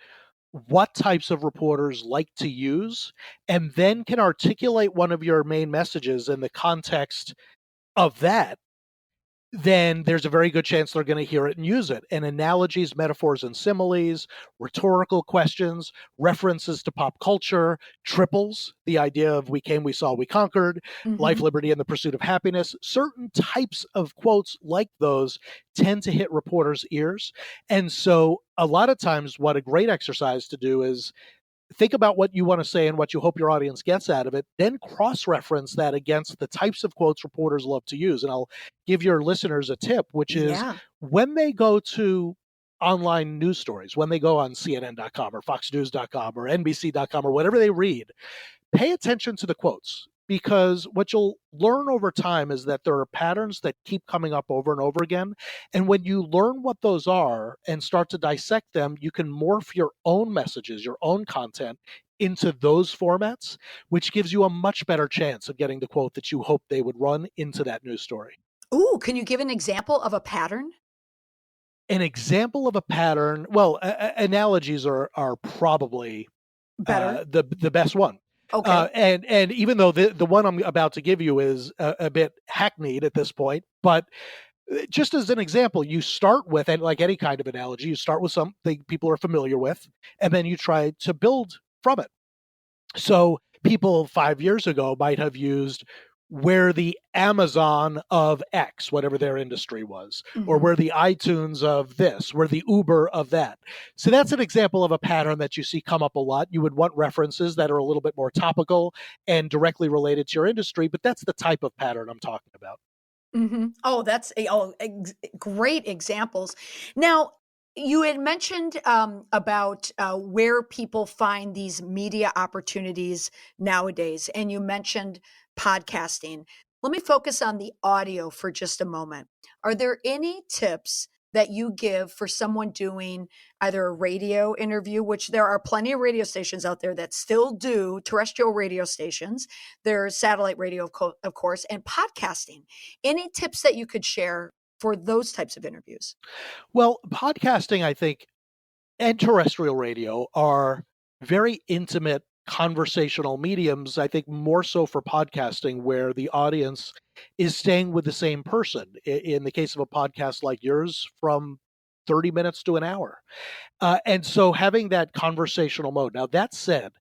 what types of reporters like to use and then can articulate one of your main messages in the context of that, then there's a very good chance they're going to hear it and use it. And analogies, metaphors, and similes, rhetorical questions, references to pop culture, triples, the idea of "we came, we saw, we conquered," life, Hmm. liberty, and the pursuit of happiness. Certain types of quotes like those tend to hit reporters' ears. And so a lot of times, what a great exercise to do is think about what you want to say and what you hope your audience gets out of it, then cross reference that against the types of quotes reporters love to use. And I'll give your listeners a tip, which is Yeah. when they go to online news stories, when they go on CNN.com or FoxNews.com or NBC.com or whatever they read, pay attention to the quotes, because what you'll learn over time is that there are patterns that keep coming up over and over again. And when you learn what those are and start to dissect them, you can morph your own messages, your own content into those formats, which gives you a much better chance of getting the quote that you hope they would run into that news story. Ooh, can you give an example of a pattern? An example of a pattern, well, analogies are probably Better. the best one. Okay. And even though the one I'm about to give you is a bit hackneyed at this point, but just as an example, you start with, and like any kind of analogy, you start with something people are familiar with, and then you try to build from it. So people 5 years ago might have used "we're the Amazon of X," whatever their industry was, or Hmm. "we're the iTunes of this, we're the Uber of that." So that's an example of a pattern that you see come up a lot. You would want references that are a little bit more topical and directly related to your industry, but that's the type of pattern I'm talking about. Oh, that's great examples. Now, you had mentioned about where people find these media opportunities nowadays, and you mentioned podcasting. Let me focus on the audio for just a moment. Are there any tips that you give for someone doing either a radio interview, which there are plenty of radio stations out there that still do terrestrial radio stations, there's satellite radio, of course, and podcasting? Any tips that you could share for those types of interviews? Well, podcasting, I think, and terrestrial radio are very intimate conversational mediums. I think more so for podcasting, where the audience is staying with the same person. In the case of a podcast like yours, from 30 minutes to an hour. And so having that conversational mode. Now, that said,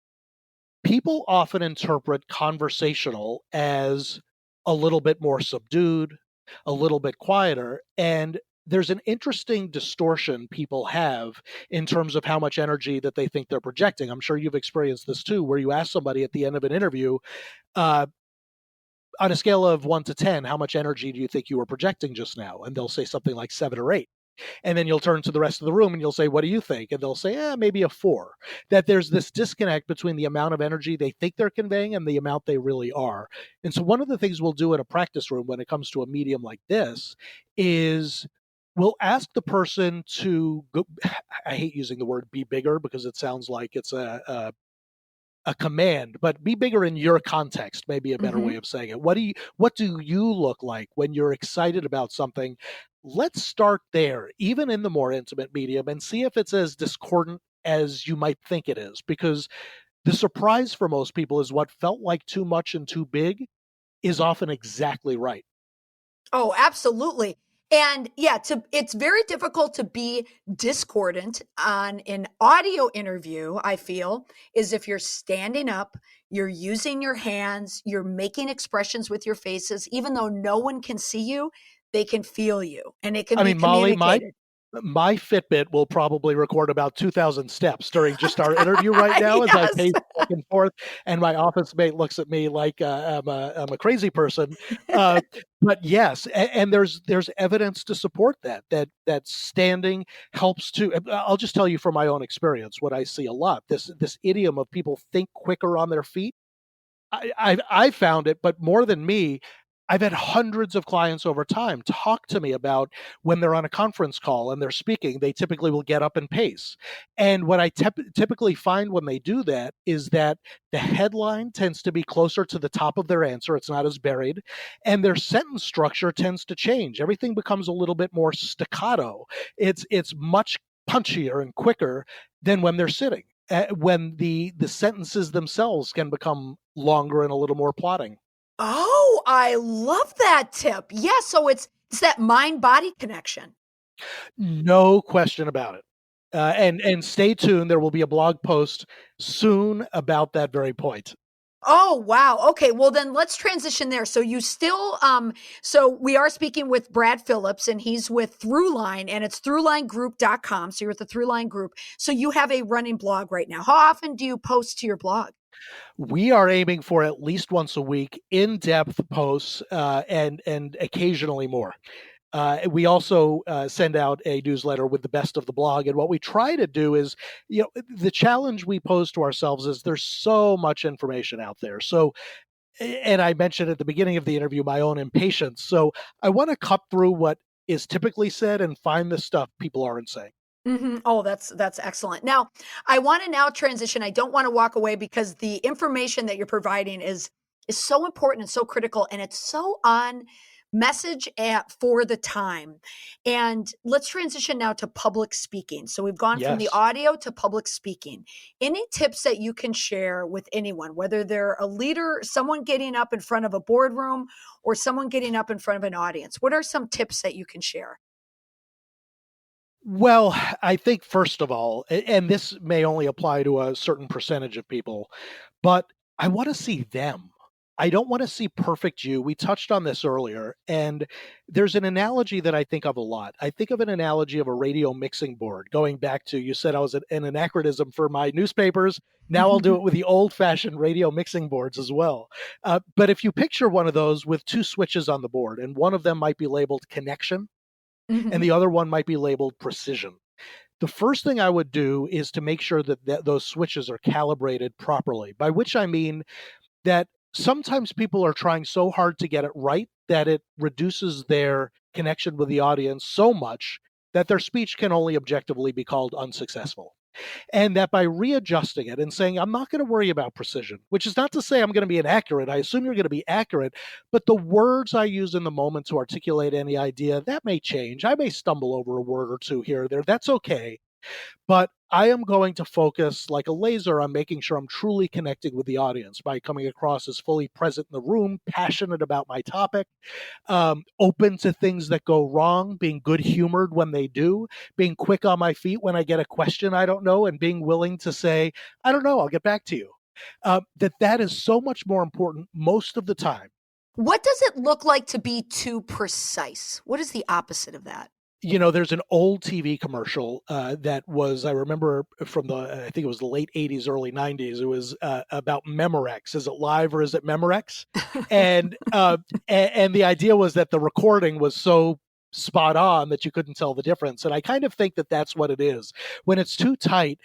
people often interpret conversational as a little bit more subdued, a little bit quieter. And there's an interesting distortion people have in terms of how much energy that they think they're projecting. I'm sure you've experienced this too, where you ask somebody at the end of an interview, uh, on a scale of 1 to 10, how much energy do you think you were projecting just now? And they'll say something like 7 or 8. And then you'll turn to the rest of the room and you'll say, what do you think? And they'll say, maybe a 4. That there's this disconnect between the amount of energy they think they're conveying and the amount they really are. And so one of the things we'll do in a practice room when it comes to a medium like this is we'll ask the person to go, I hate using the word be bigger because it sounds like it's a command, but be bigger in your context may be a better way of saying it. What do you look like when you're excited about something? Let's start there, even in the more intimate medium, and see if it's as discordant as you might think it is. Because the surprise for most people is what felt like too much and too big is often exactly right. Oh, absolutely. And yeah, it's very difficult to be discordant on an audio interview, I feel, is if you're standing up, you're using your hands, you're making expressions with your faces, even though no one can see you, they can feel you and it can I be mean, Molly, my communicated. my Fitbit will probably record about 2,000 steps during just our interview right now as I Yes. pace back and forth, and my office mate looks at me like I'm a crazy person. Uh, but yes, and there's evidence to support that standing helps to. I'll just tell you from my own experience what I see a lot. This idiom of people think quicker on their feet. I found it, but more than me, I've had hundreds of clients over time talk to me about when they're on a conference call and they're speaking, they typically will get up and pace. And what I typically find when they do that is that the headline tends to be closer to the top of their answer. It's not as buried. And their sentence structure tends to change. Everything becomes a little bit more staccato. It's much punchier and quicker than when they're sitting, when the sentences themselves can become longer and a little more plotting. Oh, I love that tip. Yeah, so it's that mind body connection. No question about it. And stay tuned. There will be a blog post soon about that very point. Oh, wow. Okay, well then let's transition there. So you still so we are speaking with Brad Phillips and he's with Throughline and it's throughlinegroup.com. So you're with the Throughline group. So you have a running blog right now. How often do you post to your blog? We are aiming for at least once a week, in-depth posts, and occasionally more. We also send out a newsletter with the best of the blog. And what we try to do is, the challenge we pose to ourselves is there's so much information out there. So, and I mentioned at the beginning of the interview my own impatience. So I want to cut through what is typically said and find the stuff people aren't saying. Oh, that's excellent. Now, I want to now transition. I don't want to walk away because the information that you're providing is so important and so critical, and it's so on message at for the time. And let's transition now to public speaking. So we've gone from the Yes. audio to public speaking. Any tips that you can share with anyone, whether they're a leader, someone getting up in front of a boardroom, or someone getting up in front of an audience? What are some tips that you can share? Well, I think first of all, and this may only apply to a certain percentage of people, but I want to see them. I don't want to see perfect you. We touched on this earlier, and there's an analogy that I think of a lot. I think of an analogy of a radio mixing board, going back to you said I was an anachronism for my newspapers. Now I'll do it with the old fashioned radio mixing boards as well. But if you picture one of those with two switches on the board, and one of them might be labeled connection and Mhm. the other one might be labeled precision. The first thing I would do is to make sure that those switches are calibrated properly, by which I mean that sometimes people are trying so hard to get it right that it reduces their connection with the audience so much that their speech can only objectively be called unsuccessful. And that by readjusting it and saying, I'm not going to worry about precision, which is not to say I'm going to be inaccurate. I assume you're going to be accurate, but the words I use in the moment to articulate any idea, that may change. I may stumble over a word or two here or there. That's okay. But I am going to focus like a laser on making sure I'm truly connecting with the audience by coming across as fully present in the room, passionate about my topic, open to things that go wrong, being good humored when they do, being quick on my feet when I get a question I don't know, and being willing to say, I don't know, I'll get back to you. That is so much more important most of the time What does it look like to be too precise? What is the opposite of that? There's an old TV commercial that was, I remember from I think it was the late 80s, early 90s. It was about Memorex. Is it live or is it Memorex? And, and the idea was that the recording was so spot on that you couldn't tell the difference. And I kind of think that that's what it is. When it's too tight,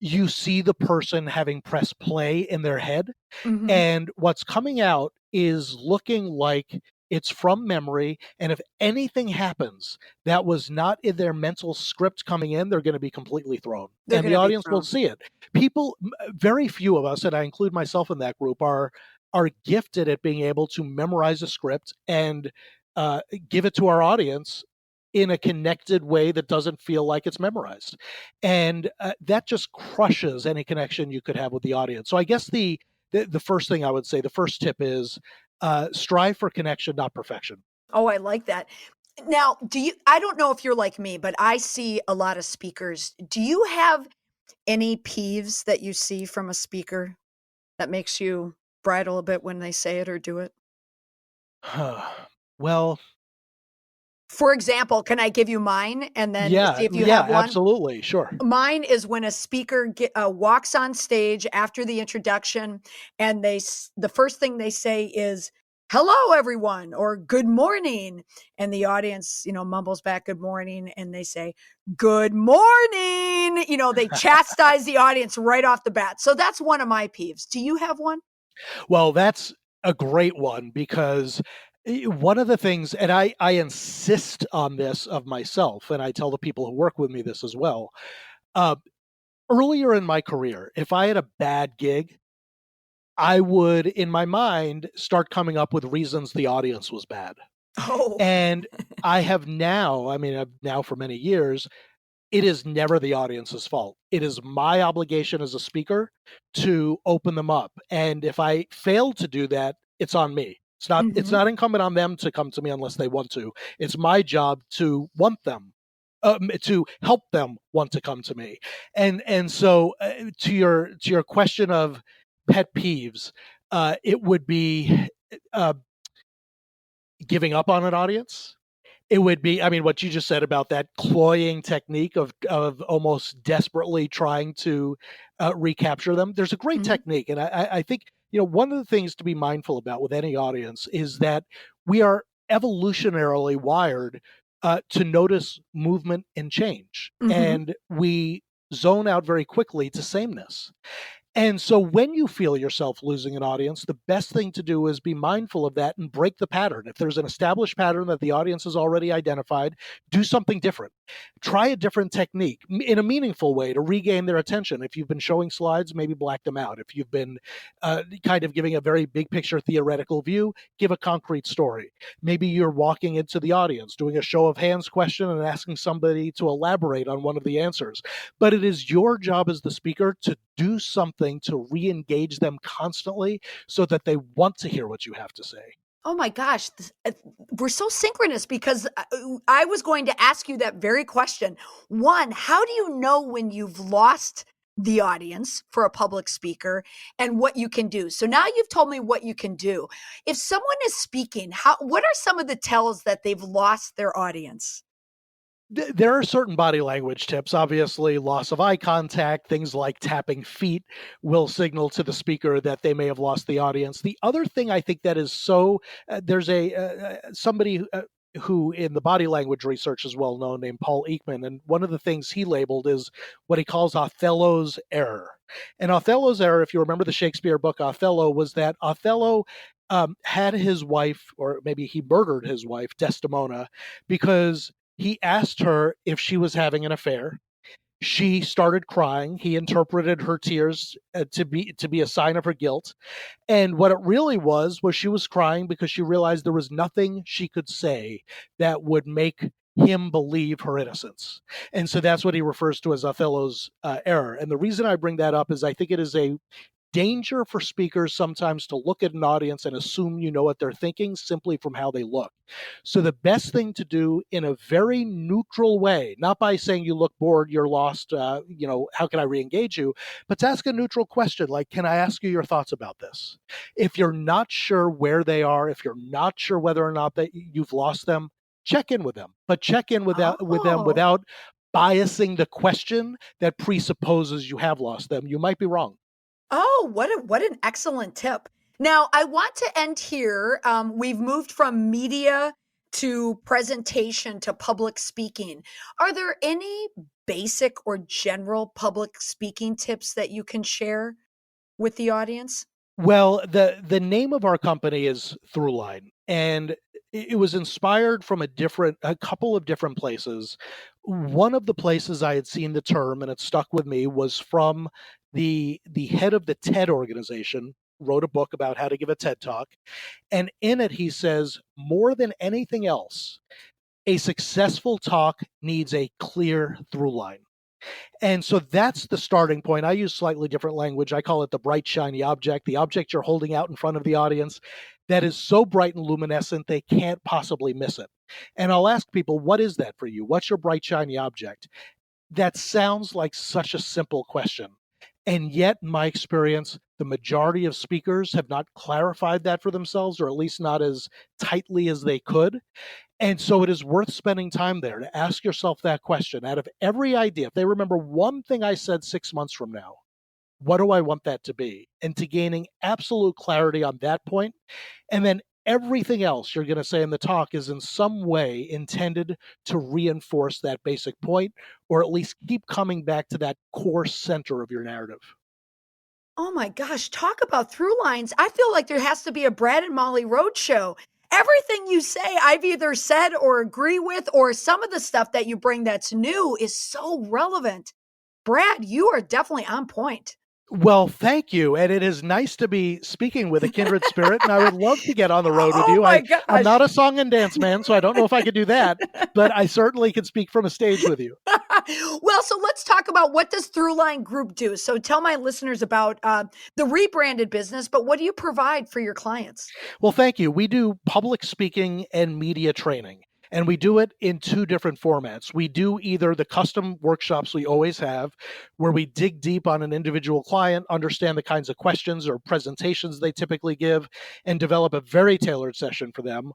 you see the person having pressed play in their head. Mhm. And what's coming out is looking like it's from memory. And if anything happens that was not in their mental script coming in, they're going to be completely thrown. They're And the gonna be audience will thrown. see it. People, very few of us, and I include myself in that group, are gifted at being able to memorize a script and give it to our audience in a connected way that doesn't feel like it's memorized. And that just crushes any connection you could have with the audience. So I guess the first thing I would say, the first tip is strive for connection, not perfection. Oh, I like that. Now, I don't know if you're like me, but I see a lot of speakers. Do you have any peeves that you see from a speaker that makes you bridle a bit when they say it or do it? Well, For example, can I give you mine and then yeah, see if you yeah, have one? absolutely, sure. Mine is when a speaker walks on stage after the introduction and the first thing they say is, "Hello, everyone," or "Good morning." And the audience, mumbles back, "Good morning." And they say, "Good morning." They chastise the audience right off the bat. So that's one of my peeves. Do you have one? Well, that's a great one because one of the things, and I insist on this of myself, and I tell the people who work with me this as well. Uh, Earlier in my career, if I had a bad gig, I would, in my mind, start coming up with reasons the audience was bad. Oh. And I have now, I mean, I've now for many years, it is never the audience's fault. It is my obligation as a speaker to open them up. And if I fail to do that, it's on me. It's Mhm. not incumbent on them to come to me unless they want to. It's my job to want them, to help them want to come to me. And so to your question of pet peeves, it would be uh, giving up on an audience. It would be, I mean, what you just said about that cloying technique of almost desperately trying to recapture them. There's a great Mhm. technique, and I think one of the things to be mindful about with any audience is that we are evolutionarily wired to notice movement and change, Mhm. and we zone out very quickly to sameness. And so when you feel yourself losing an audience, the best thing to do is be mindful of that and break the pattern. If there's an established pattern that the audience has already identified, do something different. Try a different technique in a meaningful way to regain their attention. If you've been showing slides, maybe black them out. If you've been kind of giving a very big picture theoretical view, give a concrete story. Maybe you're walking into the audience, doing a show of hands question and asking somebody to elaborate on one of the answers. But it is your job as the speaker to do something to re-engage them constantly so that they want to hear what you have to say. Oh my gosh, we're so synchronous because I was going to ask you that very question. One, how do you know when you've lost the audience for a public speaker and what you can do? So now you've told me what you can do. If someone is speaking, what are some of the tells that they've lost their audience? There are certain body language tips. Obviously, loss of eye contact, things like tapping feet will signal to the speaker that they may have lost the audience. The other thing I think that is so there's a somebody who in the body language research is well known named Paul Ekman, and one of the things he labeled is what he calls Othello's error. And Othello's error, if you remember the Shakespeare book Othello, was that Othello had his wife, or maybe he murdered his wife, Desdemona, because he asked her if she was having an affair. She started crying. He interpreted her tears to be a sign of her guilt. And what it really was she was crying because she realized there was nothing she could say that would make him believe her innocence. And so that's what he refers to as Othello's error. And the reason I bring that up is I think it is danger for speakers sometimes to look at an audience and assume you know what they're thinking simply from how they look. So the best thing to do in a very neutral way, not by saying you look bored, you're lost, how can I re-engage you, but to ask a neutral question like, can I ask you your thoughts about this? If you're not sure where they are, if you're not sure whether or not that you've lost them, check in with them, but check in with them Oh, without biasing the question that presupposes you have lost them. You might be wrong. oh, what an excellent tip. Now, I want to end here. We've moved from media to presentation to public speaking. Are there any basic or general public speaking tips that you can share with the audience? Well, the name of our company is Throughline, and it was inspired from a couple of different places. One of the places I had seen the term, and it stuck with me, was from the head of the TED organization. Wrote a book about how to give a TED talk, and in it he says, more than anything else, a successful talk needs a clear through line. And so that's the starting point. I use slightly different language. I call it the bright, shiny object, the object you're holding out in front of the audience that is so bright and luminescent they can't possibly miss it. And I'll ask people, what is that for you? What's your bright, shiny object? That sounds like such a simple question. And yet, in my experience, the majority of speakers have not clarified that for themselves, or at least not as tightly as they could. And so it is worth spending time there to ask yourself that question. Out of every idea, if they remember one thing I said 6 months from now, what do I want that to be? And to gaining absolute clarity on that point. And then everything else you're going to say in the talk is in some way intended to reinforce that basic point, or at least keep coming back to that core center of your narrative. Oh my gosh, talk about through lines. I feel like there has to be a Brad and Molly Roadshow. Everything you say, I've either said or agree with, or some of the stuff that you bring that's new is so relevant. Brad, you are definitely on point. Well, thank you. And it is nice to be speaking with a kindred spirit. And I would love to get on the road with Oh you. my I'm gosh. not a song and dance man, so I don't know if I could do that, but I certainly can speak from a stage with you. Well, so let's talk about what does Throughline Group do. So tell my listeners about the rebranded business, but what do you provide for your clients? Well, thank you. We do public speaking and media training, and we do it in two different formats. We do either the custom workshops we always have, where we dig deep on an individual client, understand the kinds of questions or presentations they typically give, and develop a very tailored session for them.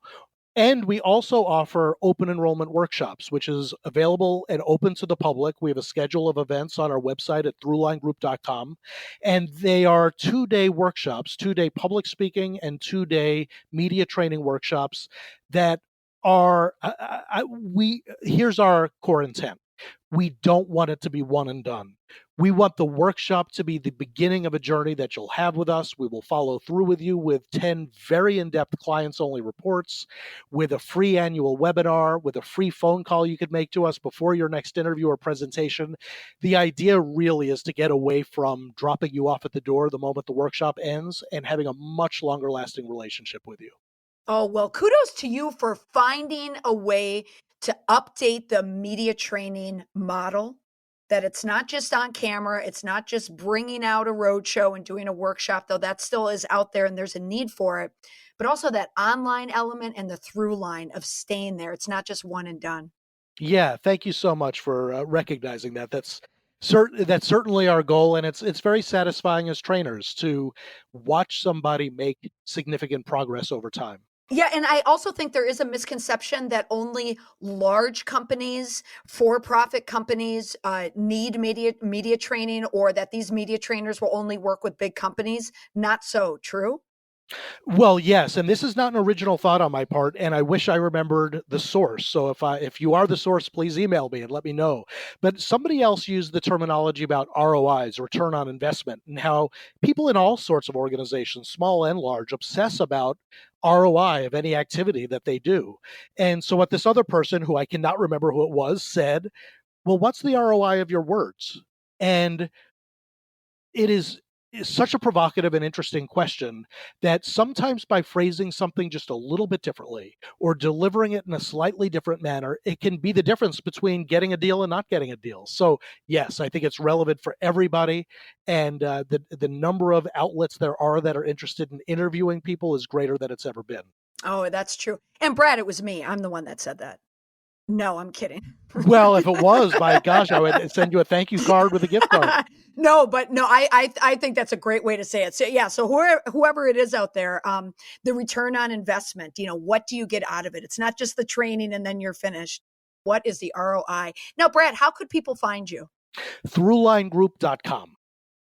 And we also offer open enrollment workshops, which is available and open to the public. We have a schedule of events on our website at throughlinegroup.com. And they are 2-day workshops, 2-day public speaking and 2-day media training workshops that are, here's our core intent. We don't want it to be one and done. We want the workshop to be the beginning of a journey that you'll have with us. We will follow through with you with 10 very in-depth clients-only reports, with a free annual webinar, with a free phone call you could make to us before your next interview or presentation. The idea really is to get away from dropping you off at the door the moment the workshop ends and having a much longer lasting relationship with you. Oh, well, kudos to you for finding a way to update the media training model. That it's not just on camera, it's not just bringing out a roadshow and doing a workshop, though that still is out there and there's a need for it, but also that online element and the through line of staying there. It's not just one and done. Yeah, thank you so much for recognizing that. That's certainly our goal, and it's very satisfying as trainers to watch somebody make significant progress over time. Yeah, and I also think there is a misconception that only large companies, for-profit companies, need media training, or that these media trainers will only work with big companies. Not so. True? Well, yes, and this is not an original thought on my part, and I wish I remembered the source. So if you are the source, please email me and let me know. But somebody else used the terminology about ROIs, return on investment, and how people in all sorts of organizations, small and large, obsess about ROI of any activity that they do. And so what this other person, who I cannot remember who it was, said, well, what's the ROI of your words? And it is is such a provocative and interesting question that sometimes by phrasing something just a little bit differently or delivering it in a slightly different manner, it can be the difference between getting a deal and not getting a deal. So yes, I think it's relevant for everybody. And the number of outlets there are that are interested in interviewing people is greater than it's ever been. Oh, that's true. And Brad, it was me. I'm the one that said that. No, I'm kidding. Well, if it was, my gosh, I would send you a thank you card with a gift card. No, I think that's a great way to say it. So yeah, so whoever it is out there, the return on investment, what do you get out of it? It's not just the training and then you're finished. What is the ROI? Now, Brad, how could people find you? Throughlinegroup.com.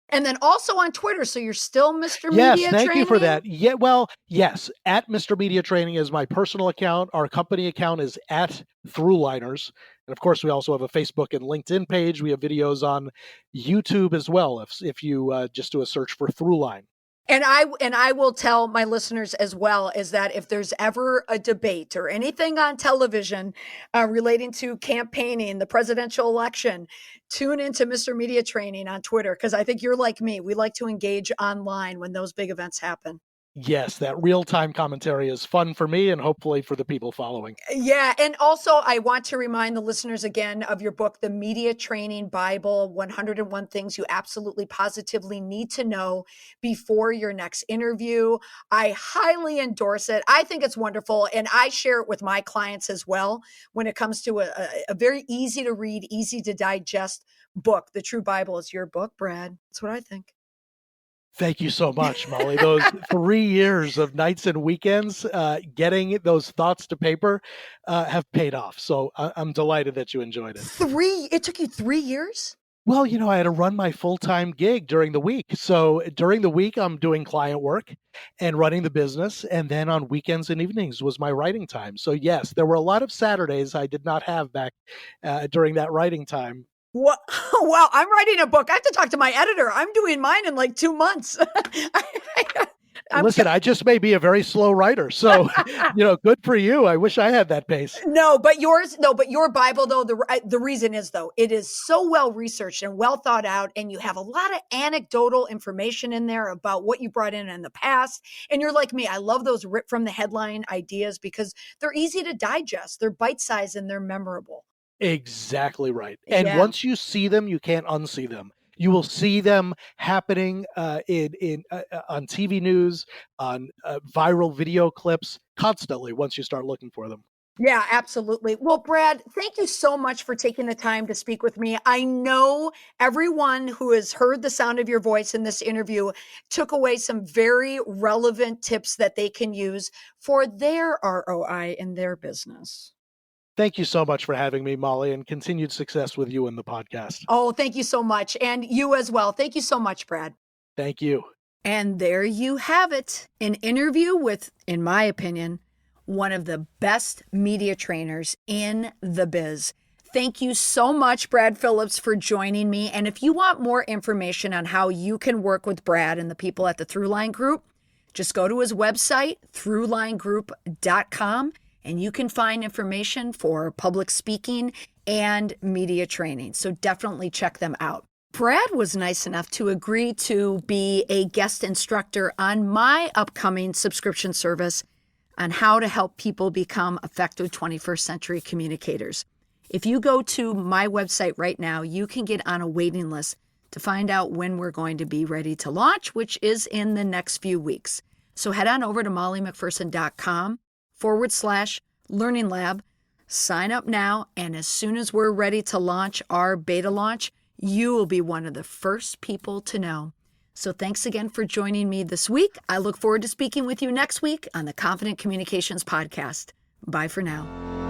And then also on Twitter. So you're still Mr. Yes, Media thank Training? you for that. Yeah, well, yes, at Mr. Media Training is my personal account. Our company account is at Throughliners. And of course, we also have a Facebook and LinkedIn page. We have videos on YouTube as well, if you just do a search for Throughline. And I will tell my listeners as well is that if there's ever a debate or anything on television relating to campaigning, the presidential election, tune into Mr. Media Training on Twitter, because I think you're like me. We like to engage online when those big events happen. Yes, that real-time commentary is fun for me and hopefully for the people following. Yeah. And also, I want to remind the listeners again of your book, The Media Training Bible, 101 Things You Absolutely Positively Need to Know Before Your Next Interview. I highly endorse it. I think it's wonderful. And I share it with my clients as well when it comes to a very easy to read, easy to digest book. The True Bible is your book, Brad. That's what I think. Thank you so much, Molly. Those 3 years of nights and weekends getting those thoughts to paper have paid off. So I'm delighted that you enjoyed it. It took you 3 years? Well, I had to run my full-time gig during the week. So during the week, I'm doing client work and running the business. And then on weekends and evenings was my writing time. So yes, there were a lot of Saturdays I did not have back during that writing time. What? Wow, I'm writing a book. I have to talk to my editor. I'm doing mine in like 2 months. Listen, I just may be a very slow writer. So, good for you. I wish I had that pace. No, but your Bible, though, the reason is, though, it is so well researched and well thought out. And you have a lot of anecdotal information in there about what you brought in the past. And you're like me. I love those ripped from the headline ideas because they're easy to digest. They're bite-sized and they're memorable. Exactly right. And Yeah. once you see them, you can't unsee them. You will see them happening on TV news, on viral video clips constantly once you start looking for them. Yeah, absolutely. Well, Brad, thank you so much for taking the time to speak with me. I know everyone who has heard the sound of your voice in this interview took away some very relevant tips that they can use for their ROI in their business. Thank you so much for having me, Molly, and continued success with you in the podcast. Oh, thank you so much. And you as well. Thank you so much, Brad. Thank you. And there you have it. An interview with, in my opinion, one of the best media trainers in the biz. Thank you so much, Brad Phillips, for joining me. And if you want more information on how you can work with Brad and the people at the Throughline Group, just go to his website, throughlinegroup.com, and you can find information for public speaking and media training. So definitely check them out. Brad was nice enough to agree to be a guest instructor on my upcoming subscription service on how to help people become effective 21st century communicators. If you go to my website right now, you can get on a waiting list to find out when we're going to be ready to launch, which is in the next few weeks. So head on over to mollymcpherson.com/learning lab, sign up now, and as soon as we're ready to launch our beta launch, you will be one of the first people to know. So thanks again for joining me this week. I look forward to speaking with you next week on the Confident Communications Podcast. Bye for now.